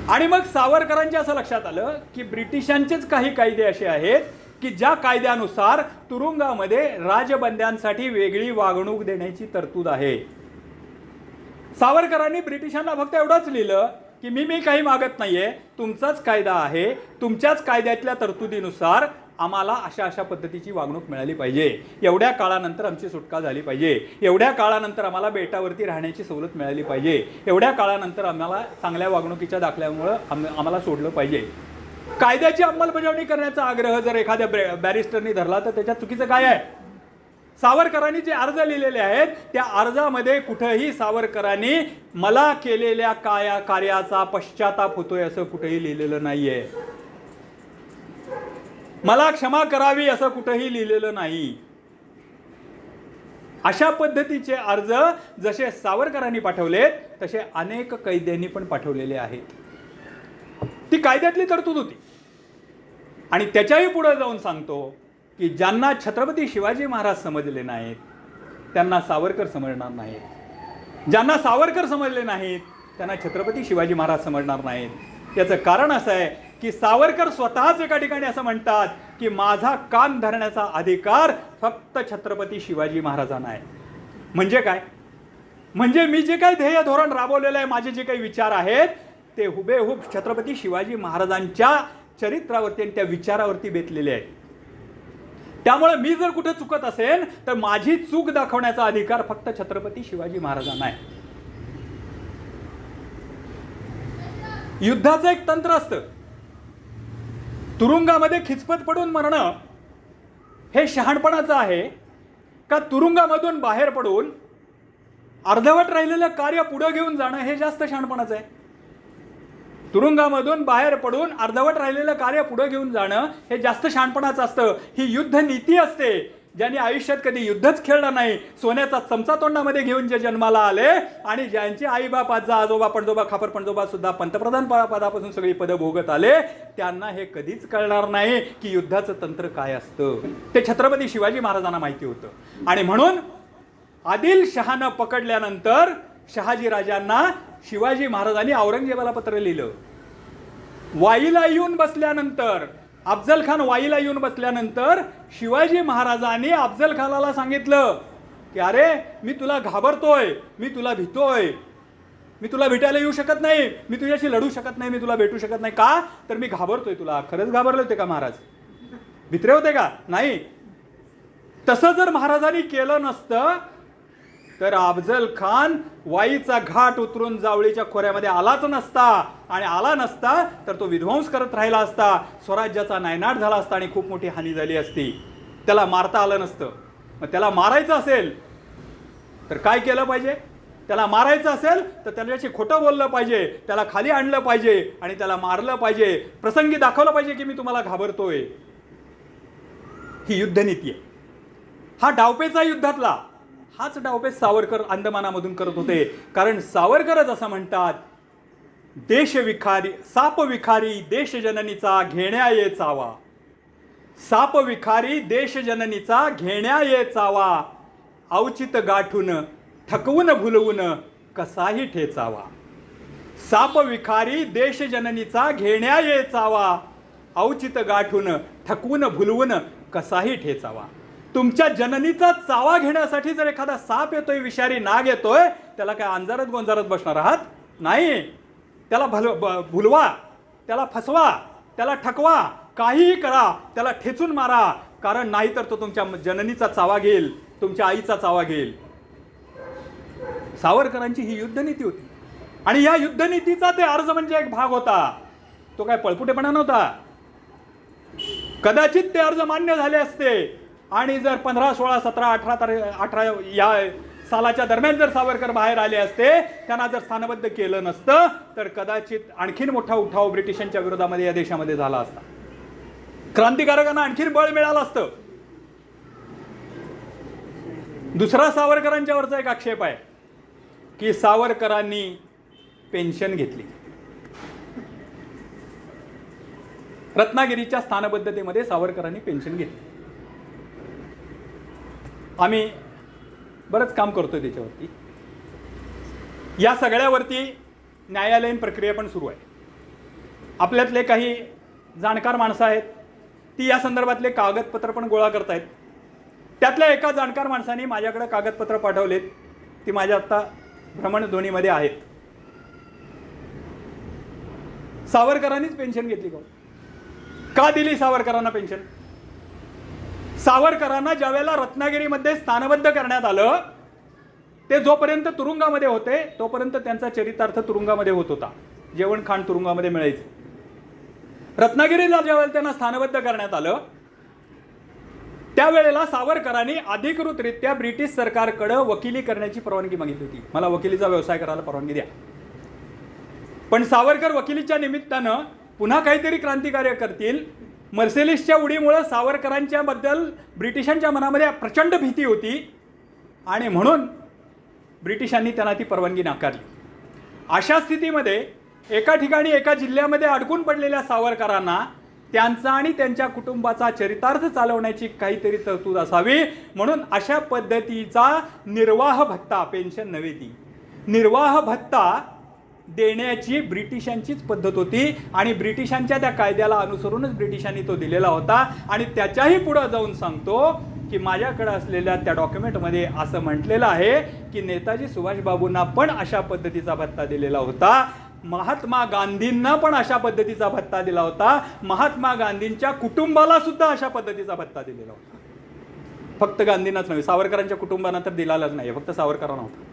आणि मग सावरकरांच्या असं लक्षात आलं की ब्रिटिशांचेच काही कायदे असे आहेत की ज्या कायद्यानुसार तुरुंगामध्ये राजबंद्यांसाठी वेगळी वागणूक देण्याची तरतूद आहे. सावरकरांनी ब्रिटिशांना फक्त एवढंच लिहिलं की मी काही मागत नाहीये, तुमचाच कायदा आहे, तुमच्याच कायद्यातल्या तरतुदीनुसार आम्हाला अशा अशा पद्धतीची वागणूक मिळाली पाहिजे, एवढ्या काळानंतर आमची सुटका झाली पाहिजे, एवढ्या काळानंतर आम्हाला बेटावरती राहण्याची सवलत मिळाली पाहिजे, एवढ्या काळानंतर आम्हाला चांगल्या वागणुकीच्या दाखल्यामुळं आम्हाला सोडलं पाहिजे. कायद्याची अंमलबजावणी करण्याचा आग्रह जर एखाद्या बॅरिस्टरनी धरला तर त्याच्यात चुकीचं काय आहे? सावरकरांनी जे अर्ज लिहिलेले आहेत त्या अर्जामध्ये कुठेही सावरकरांनी मला केलेल्या कार्याचा पश्चाताप होतोय असं कुठेही लिहिलेलं नाहीये, मला क्षमा करावी असं कुठेही लिहिलेलं नाही. अशा पद्धतीचे अर्ज जसे सावरकरांनी पाठवलेत तसे अनेक कैद्यांनी पण पाठवलेले आहेत. ती कायद्यातली तरतूद होती. आणि त्याच्याही पुढे जाऊन सांगतो की ज्यांना छत्रपती शिवाजी महाराज समजले नाहीत त्यांना सावरकर समजणार नाहीत, ज्यांना सावरकर समजले नाहीत त्यांना छत्रपती शिवाजी महाराज समजणार नाहीत. याचं कारण असं आहे की सावरकर स्वतःच एका ठिकाणी असं म्हणतात की माझा कान धरण्याचा अधिकार फक्त छत्रपती शिवाजी महाराजांना आहे. म्हणजे काय? म्हणजे मी जे काही ध्येय धोरण राबवलेलं आहे, माझे जे काही विचार आहेत ते हुबेहूब छत्रपती शिवाजी महाराजांच्या चरित्रावरती आणि त्या विचारावरती बेतलेले आहेत. त्यामुळे मी जर कुठे चुकत असेल तर माझी चूक दाखवण्याचा अधिकार फक्त छत्रपती शिवाजी महाराजांना आहे. युद्धाचं एक तंत्र असतं. तुरुंगामध्ये खिचपत पडून मरणं हे शहाणपणाचं आहे का तुरुंगामधून बाहेर पडून अर्धवट राहिलेलं कार्य पुढे घेऊन जाणं हे जास्त शहाणपणाचं आहे? तुरुंगामधून बाहेर पडून अर्धवट राहिलेलं कार्य पुढे घेऊन जाणं हे जास्त शहाणपणाचं असतं. ही युद्ध नीती असते. ज्यांनी आयुष्यात कधी युद्धच खेळलं नाही, सोन्याचा चमचा तोंडामध्ये घेऊन जे जन्माला आले आणि ज्यांचे आईबाप, आजा, आजोबा, पणजोबा, खापर पणजोबा सुद्धा पंतप्रधान पदापासून सगळी पदं भोगत आले, त्यांना हे कधीच कळणार नाही की युद्धाचं तंत्र काय असतं. ते छत्रपती शिवाजी महाराजांना माहिती होतं. आणि म्हणून आदिलशहानं पकडल्यानंतर शहाजी राजांना शिवाजी महाराजांनी औरंगजेबाला पत्र लिहिलं. वाईला येऊन बसल्यानंतर, अफजल खान वाईला येऊन बसल्यानंतर शिवाजी महाराजांनी अफजल खानाला सांगितलं की अरे मी तुला घाबरतोय, मी तुला भितोय, मी तुला भेटायला येऊ शकत नाही, मी तुझ्याशी लढू शकत नाही, मी तुला भेटू शकत नाही. का तर मी घाबरतोय तुला. खरंच घाबरले होते का महाराज? भित्रे होते का? नाही. तसं जर महाराजांनी केलं नसतं तर अफजल खान वाईचा घाट उतरून जावळीच्या खोऱ्यामध्ये आलाच नसता, आणि आला नसता तर तो विध्वंस करत राहिला असता, स्वराज्याचा नायनाट झाला असता आणि खूप मोठी हानी झाली असती. त्याला मारता आलं नसतं. मग त्याला मारायचं असेल तर काय केलं पाहिजे? त्याला मारायचं असेल तर त्याच्याशी खोटं बोललं पाहिजे, त्याला खाली आणलं पाहिजे आणि त्याला मारलं पाहिजे, प्रसंगी दाखवलं पाहिजे की मी तुम्हाला घाबरतोय. ही युद्धनीती आहे. हा डावपेच आहे युद्धातला. हाच डावपेच सावरकर अंदमानामधून करत होते. कारण सावरकरच असं म्हणतात, देशविखारी साप विखारी देश जननीचा घेण्या ये चावा. साप विखारी देश जननीचा घेण्या ये चावा. औचित गाठून ठकवून भुलवून कसाही ठेचावा. साप विखारी देश जननीचा घेण्या ये चावा. औचित गाठून ठकवून भुलवून कसाही ठेचावा. तुमच्या जननीचा चावा घेण्यासाठी जर एखादा साप येतोय, विषारी नाग येतोय, त्याला काय अंजारत गोंजारत बसणार आहात? नाही. त्याला भुलवा, त्याला फसवा, त्याला ठकवा, काहीही करा, त्याला ठेचून मारा. कारण नाही तर तो तुमच्या जननीचा चावा घेईल, तुमच्या आईचा चावा घेईल. सावरकरांची ही युद्धनीती होती. आणि या युद्धनीतीचा ते अर्ज म्हणजे एक भाग होता. तो काय पळपुटेपणा नव्हता. कदाचित ते अर्ज मान्य झाले असते आणि जर 15, 16, 17, 18 या सालाच्या दरम्यान जर सावरकर बाहेर आले असते, त्यांना जर स्थानबद्ध केलं नसतं तर कदाचित आणखीन मोठा उठाव ब्रिटिशांच्या विरोधामध्ये या देशामध्ये झाला असता. क्रांतिकारकांना आणखीन बळ मिळालं असतं. दुसरा सावरकरांच्यावरचा एक आक्षेप आहे की सावरकरांनी पेन्शन घेतली. रत्नागिरीच्या स्थानबद्धतेमध्ये सावरकरांनी पेन्शन घेतली. आम्ही बरंच काम करतोय त्याच्यावरती. या सगळ्यावरती न्यायालयीन प्रक्रिया पण सुरू आहे. आपल्यातले काही जाणकार माणसं आहेत, ती या संदर्भातले कागदपत्र पण गोळा करतायत. त्यातल्या एका जाणकार माणसाने माझ्याकडे कागदपत्र पाठवलेत. ती माझ्या आत्ता भ्रमणध्वनीमध्ये आहेत. सावरकरांनीच पेन्शन घेतली का दिली सावरकरांना पेन्शन? सावरकरांना ज्यावेळेला रत्नागिरीमध्ये स्थानबद्ध करण्यात आलं, ते जोपर्यंत तुरुंगामध्ये होते तोपर्यंत त्यांचा चरितार्थ तुरुंगामध्ये होत होता. जेवण खाण तुरुंगामध्ये मिळायचं. रत्नागिरीला ज्यावेळेला त्यांना स्थानबद्ध करण्यात आलं त्यावेळेला सावरकरांनी अधिकृतरित्या ब्रिटिश सरकारकडे वकिली करण्याची परवानगी मागितली होती. मला वकिलीचा व्यवसाय करायला परवानगी द्या. पण सावरकर वकिलीच्या निमित्तानं पुन्हा काहीतरी क्रांतिकार्य करतील, मर्सेलिसच्या उडीमुळे सावरकरांच्या बद्दल ब्रिटिशांच्या मनामध्ये प्रचंड भीती होती आणि म्हणून ब्रिटिशांनी त्यांना ती परवानगी नाकारली. अशा स्थितीमध्ये एका ठिकाणी एका जिल्ह्यामध्ये अडकून पडलेल्या सावरकरांना त्यांचा आणि त्यांच्या कुटुंबाचा चरितार्थ चालवण्याची काहीतरी तरतूद असावी म्हणून अशा पद्धतीचा निर्वाह भत्ता, पेन्शन नव्हे ती, निर्वाह भत्ता देण्याची ब्रिटिशांचीच पद्धत होती आणि ब्रिटिशांच्या त्या कायद्याला अनुसरूनच ब्रिटिशांनी तो दिलेला होता. आणि त्याच्याही पुढे जाऊन सांगतो की माझ्याकडे असलेल्या त्या डॉक्युमेंटमध्ये असं म्हटलेलं आहे की नेताजी सुभाषबाबूंना पण अशा पद्धतीचा भत्ता दिलेला होता, महात्मा गांधींना पण अशा पद्धतीचा भत्ता दिला होता, महात्मा गांधींच्या कुटुंबाला सुद्धा अशा पद्धतीचा भत्ता दिलेला होता. फक्त गांधींनाच नव्हे, सावरकरांच्या कुटुंबांना तर दिलाच नाही, फक्त सावरकरांना होता,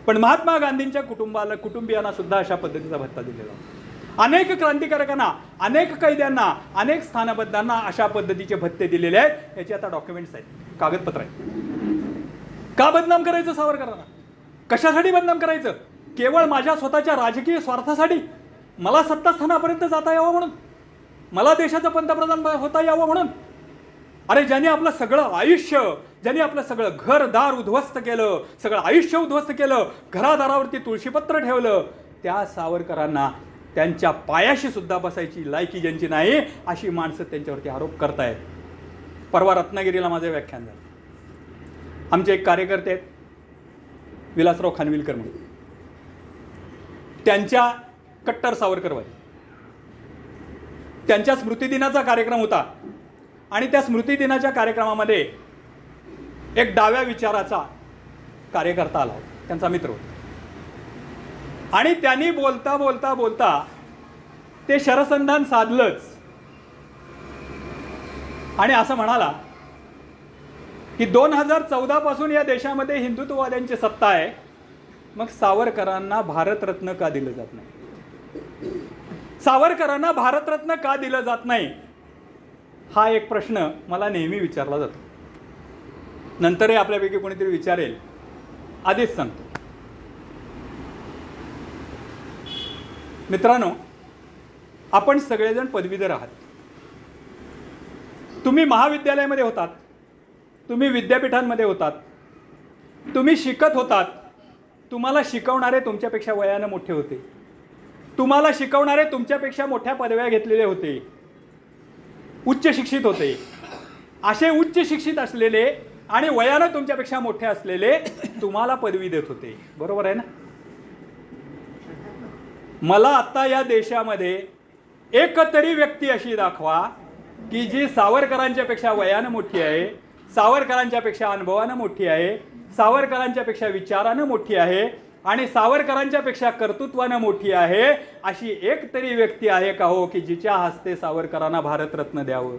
पण महात्मा गांधींच्या कुटुंबियांना सुद्धा अशा पद्धतीचा भत्ता दिलेला होता. अनेक क्रांतिकारकांना, अनेक कैद्यांना, अनेक स्थानबद्धांना अशा पद्धतीचे भत्ते दिलेले आहेत. याची आता डॉक्युमेंट्स आहेत, कागदपत्र आहेत. का बदनाम करायचं सावरकरांना? कशासाठी बदनाम करायचं? केवळ माझ्या स्वतःच्या राजकीय स्वार्थासाठी, मला सत्तास्थानापर्यंत जाता यावं म्हणून, मला देशाचं पंतप्रधान होता यावं म्हणून? अरे ज्यांनी आपलं सगळं आयुष्य, ज्यांनी आपलं सगळं घरदार उद्ध्वस्त केलं, सगळं आयुष्य उद्ध्वस्त केलं, घरादारावरती तुळशीपत्र ठेवलं, त्या सावरकरांना त्यांच्या पायाशी सुद्धा बसायची लायकी ज्यांची नाही अशी माणसं त्यांच्यावरती आरोप करतायत. परवा रत्नागिरीला माझं व्याख्यान झालं. आमचे एक कार्यकर्ते आहेत विलासराव खानविलकर म्हणून, त्यांच्या कट्टर सावरकरवादी, त्यांच्या स्मृतिदिनाचा कार्यक्रम होता आणि त्या स्मृतिदिनाच्या कार्यक्रमामध्ये एक डाव्या विचाराचा कार्यकर्ता आला होता, त्यांचा मित्र होता. आणि त्यांनी बोलता बोलता बोलता ते शरसंधान साधलंच आणि असं म्हणाला की 2014 पासून या देशामध्ये हिंदुत्ववाद्यांची सत्ता आहे, मग सावरकरांना भारतरत्न का दिलं जात नाही? सावरकरांना भारतरत्न का दिलं जात नाही हा एक प्रश्न मला नेहमी विचारला जातो. नंतरही आपल्यापैकी कोणीतरी विचारेल, आधीच सांगतो. मित्रांनो, आपण सगळेजण पदवीधर आहात. तुम्ही महाविद्यालयामध्ये होतात, तुम्ही विद्यापीठांमध्ये होतात, तुम्ही शिकत होतात. तुम्हाला शिकवणारे तुमच्यापेक्षा वयानं मोठे होते, तुम्हाला शिकवणारे तुमच्यापेक्षा मोठ्या पदव्या घेतलेले होते, उच्च शिक्षित होते. असे उच्च शिक्षित असलेले आणि वयानं तुमच्यापेक्षा मोठे असलेले तुम्हाला पदवी देत होते. बरोबर आहे ना? मला आता या देशामध्ये एकतरी व्यक्ती अशी दाखवा की जी सावरकरांच्या पेक्षा वयानं मोठी आहे, सावरकरांच्या पेक्षा अनुभवानं मोठी आहे, सावरकरांच्या पेक्षा विचारानं मोठी आहे आणि सावरकरांच्या पेक्षा कर्तृत्वानं मोठी आहे. अशी एक तरी व्यक्ती आहे का हो की जिच्या हस्ते सावरकरांना भारतरत्न द्यावं?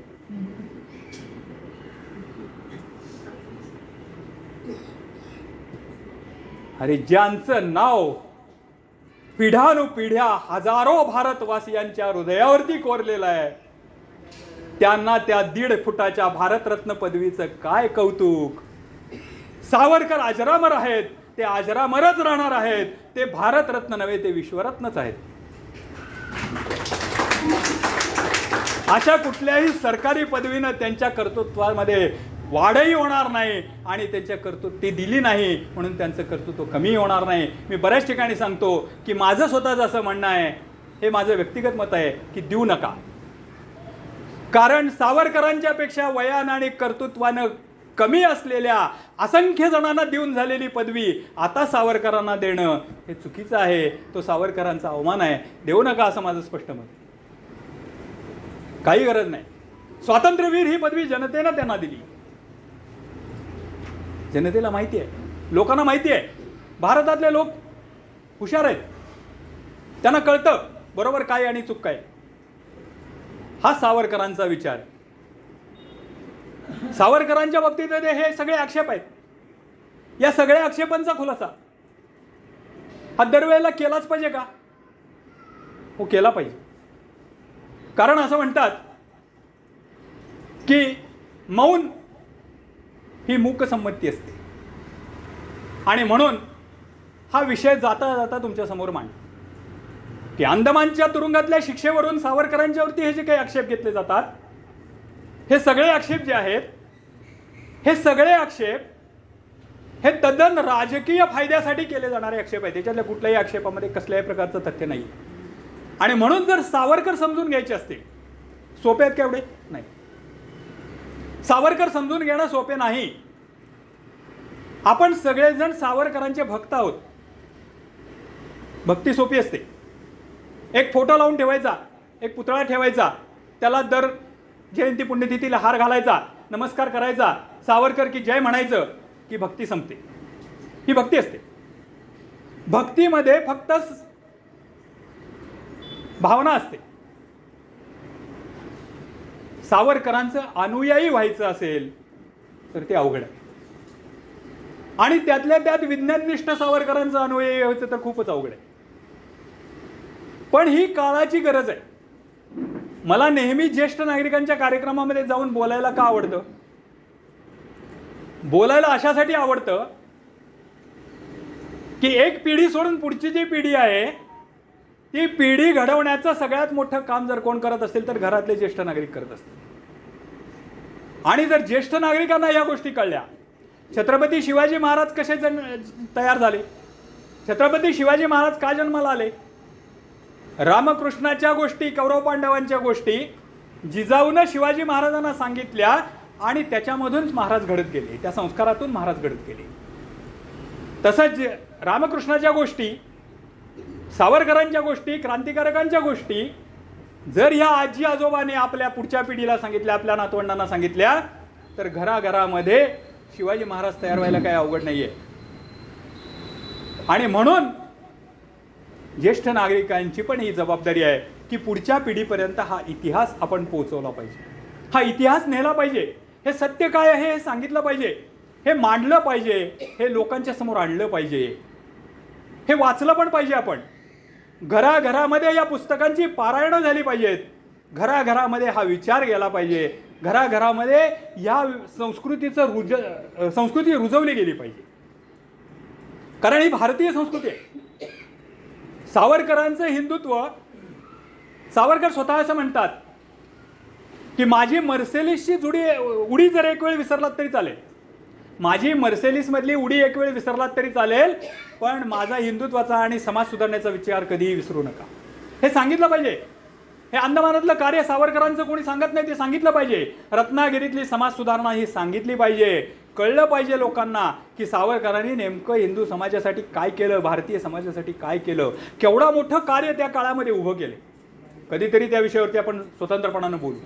अरे ज्यांचं नाव पिढ्यानुपिढ्या हजारो भारतवासियांच्या हृदयावरती कोरलेलं आहे, त्यांना त्या 1.5 फुटाच्या भारतरत्न पदवीचं काय कौतुक? सावरकर अजरामर आहेत, ते अजरामरच राहणार आहेत. ते भारतरत्न नव्हे, ते विश्वरत्नच आहेत. अशा कुठल्याही सरकारी पदवीनं त्यांच्या कर्तृत्वामध्ये वाढही होणार नाही आणि त्यांच्या कर्तृत्व ती दिली नाही म्हणून त्यांचं कर्तृत्व कमी होणार नाही. मी बऱ्याच ठिकाणी सांगतो की माझं स्वतःचं असं म्हणणं आहे, हे माझं व्यक्तिगत मत आहे की देऊ नका. कारण सावरकरांच्या पेक्षा वयानं आणि कर्तृत्वानं कमी असलेल्या असंख्य जणांना देऊन झालेली पदवी आता सावरकरांना देणं हे चुकीचं आहे. तो सावरकरांचा अवमान आहे. देऊ नका असं माझं स्पष्ट मत. काही गरज नाही. स्वातंत्र्यवीर ही पदवी जनतेनं त्यांना दिली. जनतेला माहिती आहे, लोकांना माहिती आहे. भारतातले लोक हुशार आहेत, त्यांना कळतं बरोबर काय आणि चूक काय. हा सावरकरांचा विचार. सावरकरांच्या बाबतीत हे सगळे आक्षेप आहेत. या सगळ्या आक्षेपांचा खुलासा हा दरवेळेला केलाच पाहिजे का? हो, केला पाहिजे. कारण असं म्हणतात की मौन ही मूकसंमती असते आणि म्हणून हा विषय जाता जाता तुमच्या समोर मांडतो की अंदमानच्या तुरुंगातल्या शिक्षेवरून सावरकरांच्यावरती हे जे काही आक्षेप घेतले जातात, हे सगळे आक्षेप जे आहेत, हे सगळे आक्षेप हे तद्दन राजकीय फायद्यासाठी केले जाणारे आक्षेप आहेत. त्याच्यातल्या कुठल्याही आक्षेपामध्ये कसल्याही प्रकारचं तथ्य नाही. आणि म्हणून जर सावरकर समजून घ्यायचे असतील, सोपे आहेत का एवढे? नाही. सावरकर समजून घेणं सोपे नाही. आपण सगळेजण सावरकरांचे भक्त आहोत. भक्ती सोपी असते. एक फोटो लावून ठेवायचा, एक पुतळा ठेवायचा, त्याला दर जयंती पुण्यतिथीला हार घालायचा, नमस्कार करायचा, सावरकर की जय म्हणायचं की भक्ती संपते. ही भक्ती असते. भक्तीमध्ये फक्त भावना असते. सावरकरांचं अनुयायी व्हायचं असेल तर ते अवघड आहे. आणि त्यातल्या त्यात विज्ञाननिष्ठ सावरकरांचं अनुयायी व्हायचं तर खूपच अवघड आहे. पण ही काळाची गरज आहे. मला नेहमी ज्येष्ठ नागरिकांच्या कार्यक्रमामध्ये जाऊन बोलायला का आवडतं? बोलायला अशासाठी आवडतं की एक पिढी सोडून पुढची जी पिढी आहे ती पिढी घडवण्याचं सगळ्यात मोठं काम जर कोण करत असेल तर घरातले ज्येष्ठ नागरिक करत असतील. आणि जर ज्येष्ठ नागरिकांना या गोष्टी कळल्या, छत्रपती शिवाजी महाराज कसे तयार झाले, छत्रपती शिवाजी महाराज का जन्माला आले, रामकृष्णाच्या गोष्टी, कौरव पांडवांच्या गोष्टी जिजाऊनं शिवाजी महाराजांना सांगितल्या आणि त्याच्यामधूनच महाराज घडत गेले, त्या संस्कारातून महाराज घडत गेले. तसंच रामकृष्णाच्या गोष्टी, सावरकरांच्या गोष्टी, क्रांतिकारकांच्या गोष्टी जर ह्या आजी आजोबाने आपल्या पुढच्या पिढीला सांगितल्या, आपल्या नातवंडांना सांगितल्या, तर घराघरामध्ये शिवाजी महाराज तयार व्हायला काही अवघड नाहीये. आणि म्हणून ज्येष्ठ नागरिकांची पण ही जबाबदारी आहे की पुढच्या पिढीपर्यंत हा इतिहास आपण पोहोचवला पाहिजे, हा इतिहास नेला पाहिजे, हे सत्य काय आहे हे सांगितलं पाहिजे, हे मांडलं पाहिजे, हे लोकांच्या समोर आणलं पाहिजे, हे वाचलं पण पाहिजे. आपण घराघरामध्ये या पुस्तकांची पारायणं झाली पाहिजेत, घराघरामध्ये हा विचार गेला पाहिजे, घराघरामध्ये या संस्कृती रुजवली गेली पाहिजे, कारण ही भारतीय संस्कृती आहे. सावरकरांचं हिंदुत्व, सावरकर स्वतः असं म्हणतात की माझी मर्सेलिसची उडी जर एक वेळ विसरलात तरी चालेल, माझी मर्सेलिसमधली उडी एक वेळ विसरलात तरी चालेल, पण माझा हिंदुत्वाचा आणि समाज सुधारण्याचा विचार कधीही विसरू नका. हे सांगितलं पाहिजे. हे अंदमानातलं कार्य सावरकरांचं कोणी सांगत नाही, ते सांगितलं पाहिजे. रत्नागिरीतली समाज सुधारणा ही सांगितली पाहिजे. कळलं पाहिजे लोकांना की सावरकरांनी नेमकं हिंदू समाजासाठी काय केलं, भारतीय समाजासाठी काय केलं, केवढं मोठं कार्य त्या काळामध्ये उभं केलं. कधीतरी त्या विषयावरती आपण स्वतंत्रपणानं बोलू.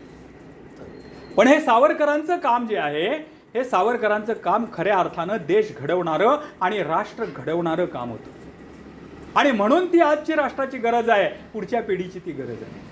पण हे सावरकरांचं काम जे आहे, हे सावरकरांचं काम खऱ्या अर्थानं देश घडवणारं आणि राष्ट्र घडवणारं काम होतं. आणि म्हणून ती आजची राष्ट्राची गरज आहे, पुढच्या पिढीची ती गरज आहे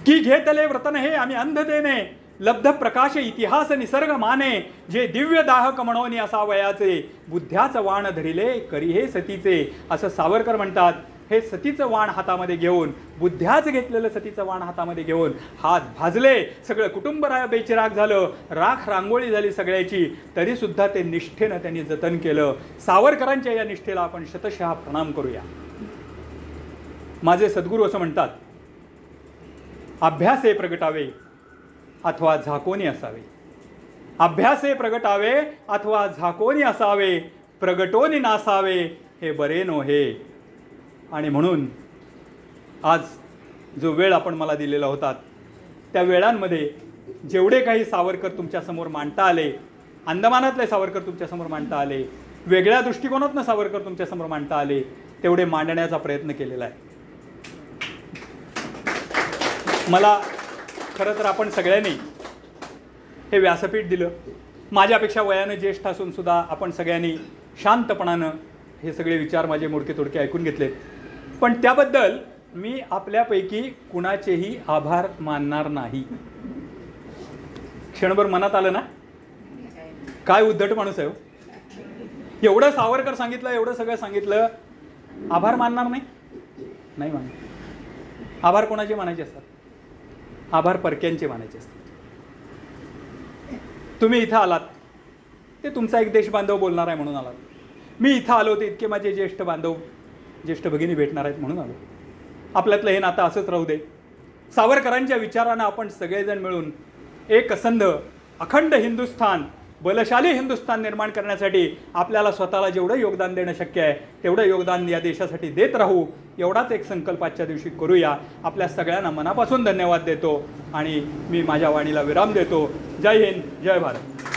की घेतले व्रतन हे आम्ही अंध देणे, लब्ध प्रकाश इतिहास निसर्ग माने, जे दिव्य दाहक म्हणून असावयाचे, बुद्ध्याचं वाण धरिले करी हे सतीचे. असं सावरकर म्हणतात. हे सतीचं वाण हातामध्ये घेऊन, बुद्ध्याचं घेतलेलं सतीचं वाण हातामध्ये घेऊन हात भाजले, सगळं कुटुंब बेचिराग झालं, राख रांगोळी झाली सगळ्याची, तरी सुद्धा ते निष्ठेनं त्यांनी जतन केलं. सावरकरांच्या या निष्ठेला आपण शतशः प्रणाम करूया. माझे सद्गुरू असं म्हणतात, अभ्यासे प्रगटावे अथवा झाकोनी असावे, अभ्यासे प्रगटावे अथवा झाकोनी असावे, प्रगटोनी नासावे हे बरे नोहे. आणि म्हणून आज जो वेळ आपण मला दिलेला होता, त्या वेळांमध्ये जेवढे काही सावरकर तुमच्यासमोर मांडता आले, अंदमानातले सावरकर तुमच्यासमोर मांडता आले, वेगळ्या दृष्टिकोनातनं सावरकर तुमच्यासमोर मांडता आले, तेवढे मांडण्याचा प्रयत्न केलेला आहे. मला खरं तर आपण सगळ्यांनी हे व्यासपीठ दिलं. माझ्यापेक्षा वयानं ज्येष्ठ असून सुद्धा आपण सगळ्यांनी शांतपणानं हे सगळे विचार माझे मोडके तोडके ऐकून घेतले. पण त्याबद्दल मी आपल्यापैकी कुणाचेही आभार मानणार नाही. क्षणभर मनात आलं ना, काय उद्धट माणूस आहे हो. एवढं सावरकर सांगितलं, एवढं सगळं सांगितलं, आभार मानणार नाही? नाही मानणार. आभार कोणाचे मानायचे असतात? आभार परक्यांचे मानायचे असतात. तुम्ही इथं आलात, ते तुमचा एक देशबांधव बोलणार आहे म्हणून आलात. मी इथं आलो ते इतके माझे ज्येष्ठ बांधव, ज्येष्ठ भगिनी भेटणार आहेत म्हणून आलो. आपल्यातलं हे नातं असंच राहू दे. सावरकरांच्या विचारानं आपण सगळेजण मिळून एक असंध अखंड हिंदुस्थान, बलशाली हिंदुस्थान निर्माण करण्यासाठी आपल्याला स्वतःला जेवढं योगदान देणं शक्य आहे तेवढं योगदान या देशासाठी देत राहू. एवढाच एक संकल्प आजच्या दिवशी करूया. आपल्या सगळ्यांना मनापासून धन्यवाद देतो आणि मी माझ्या वाणीला विराम देतो. जय हिंद, जय भारत.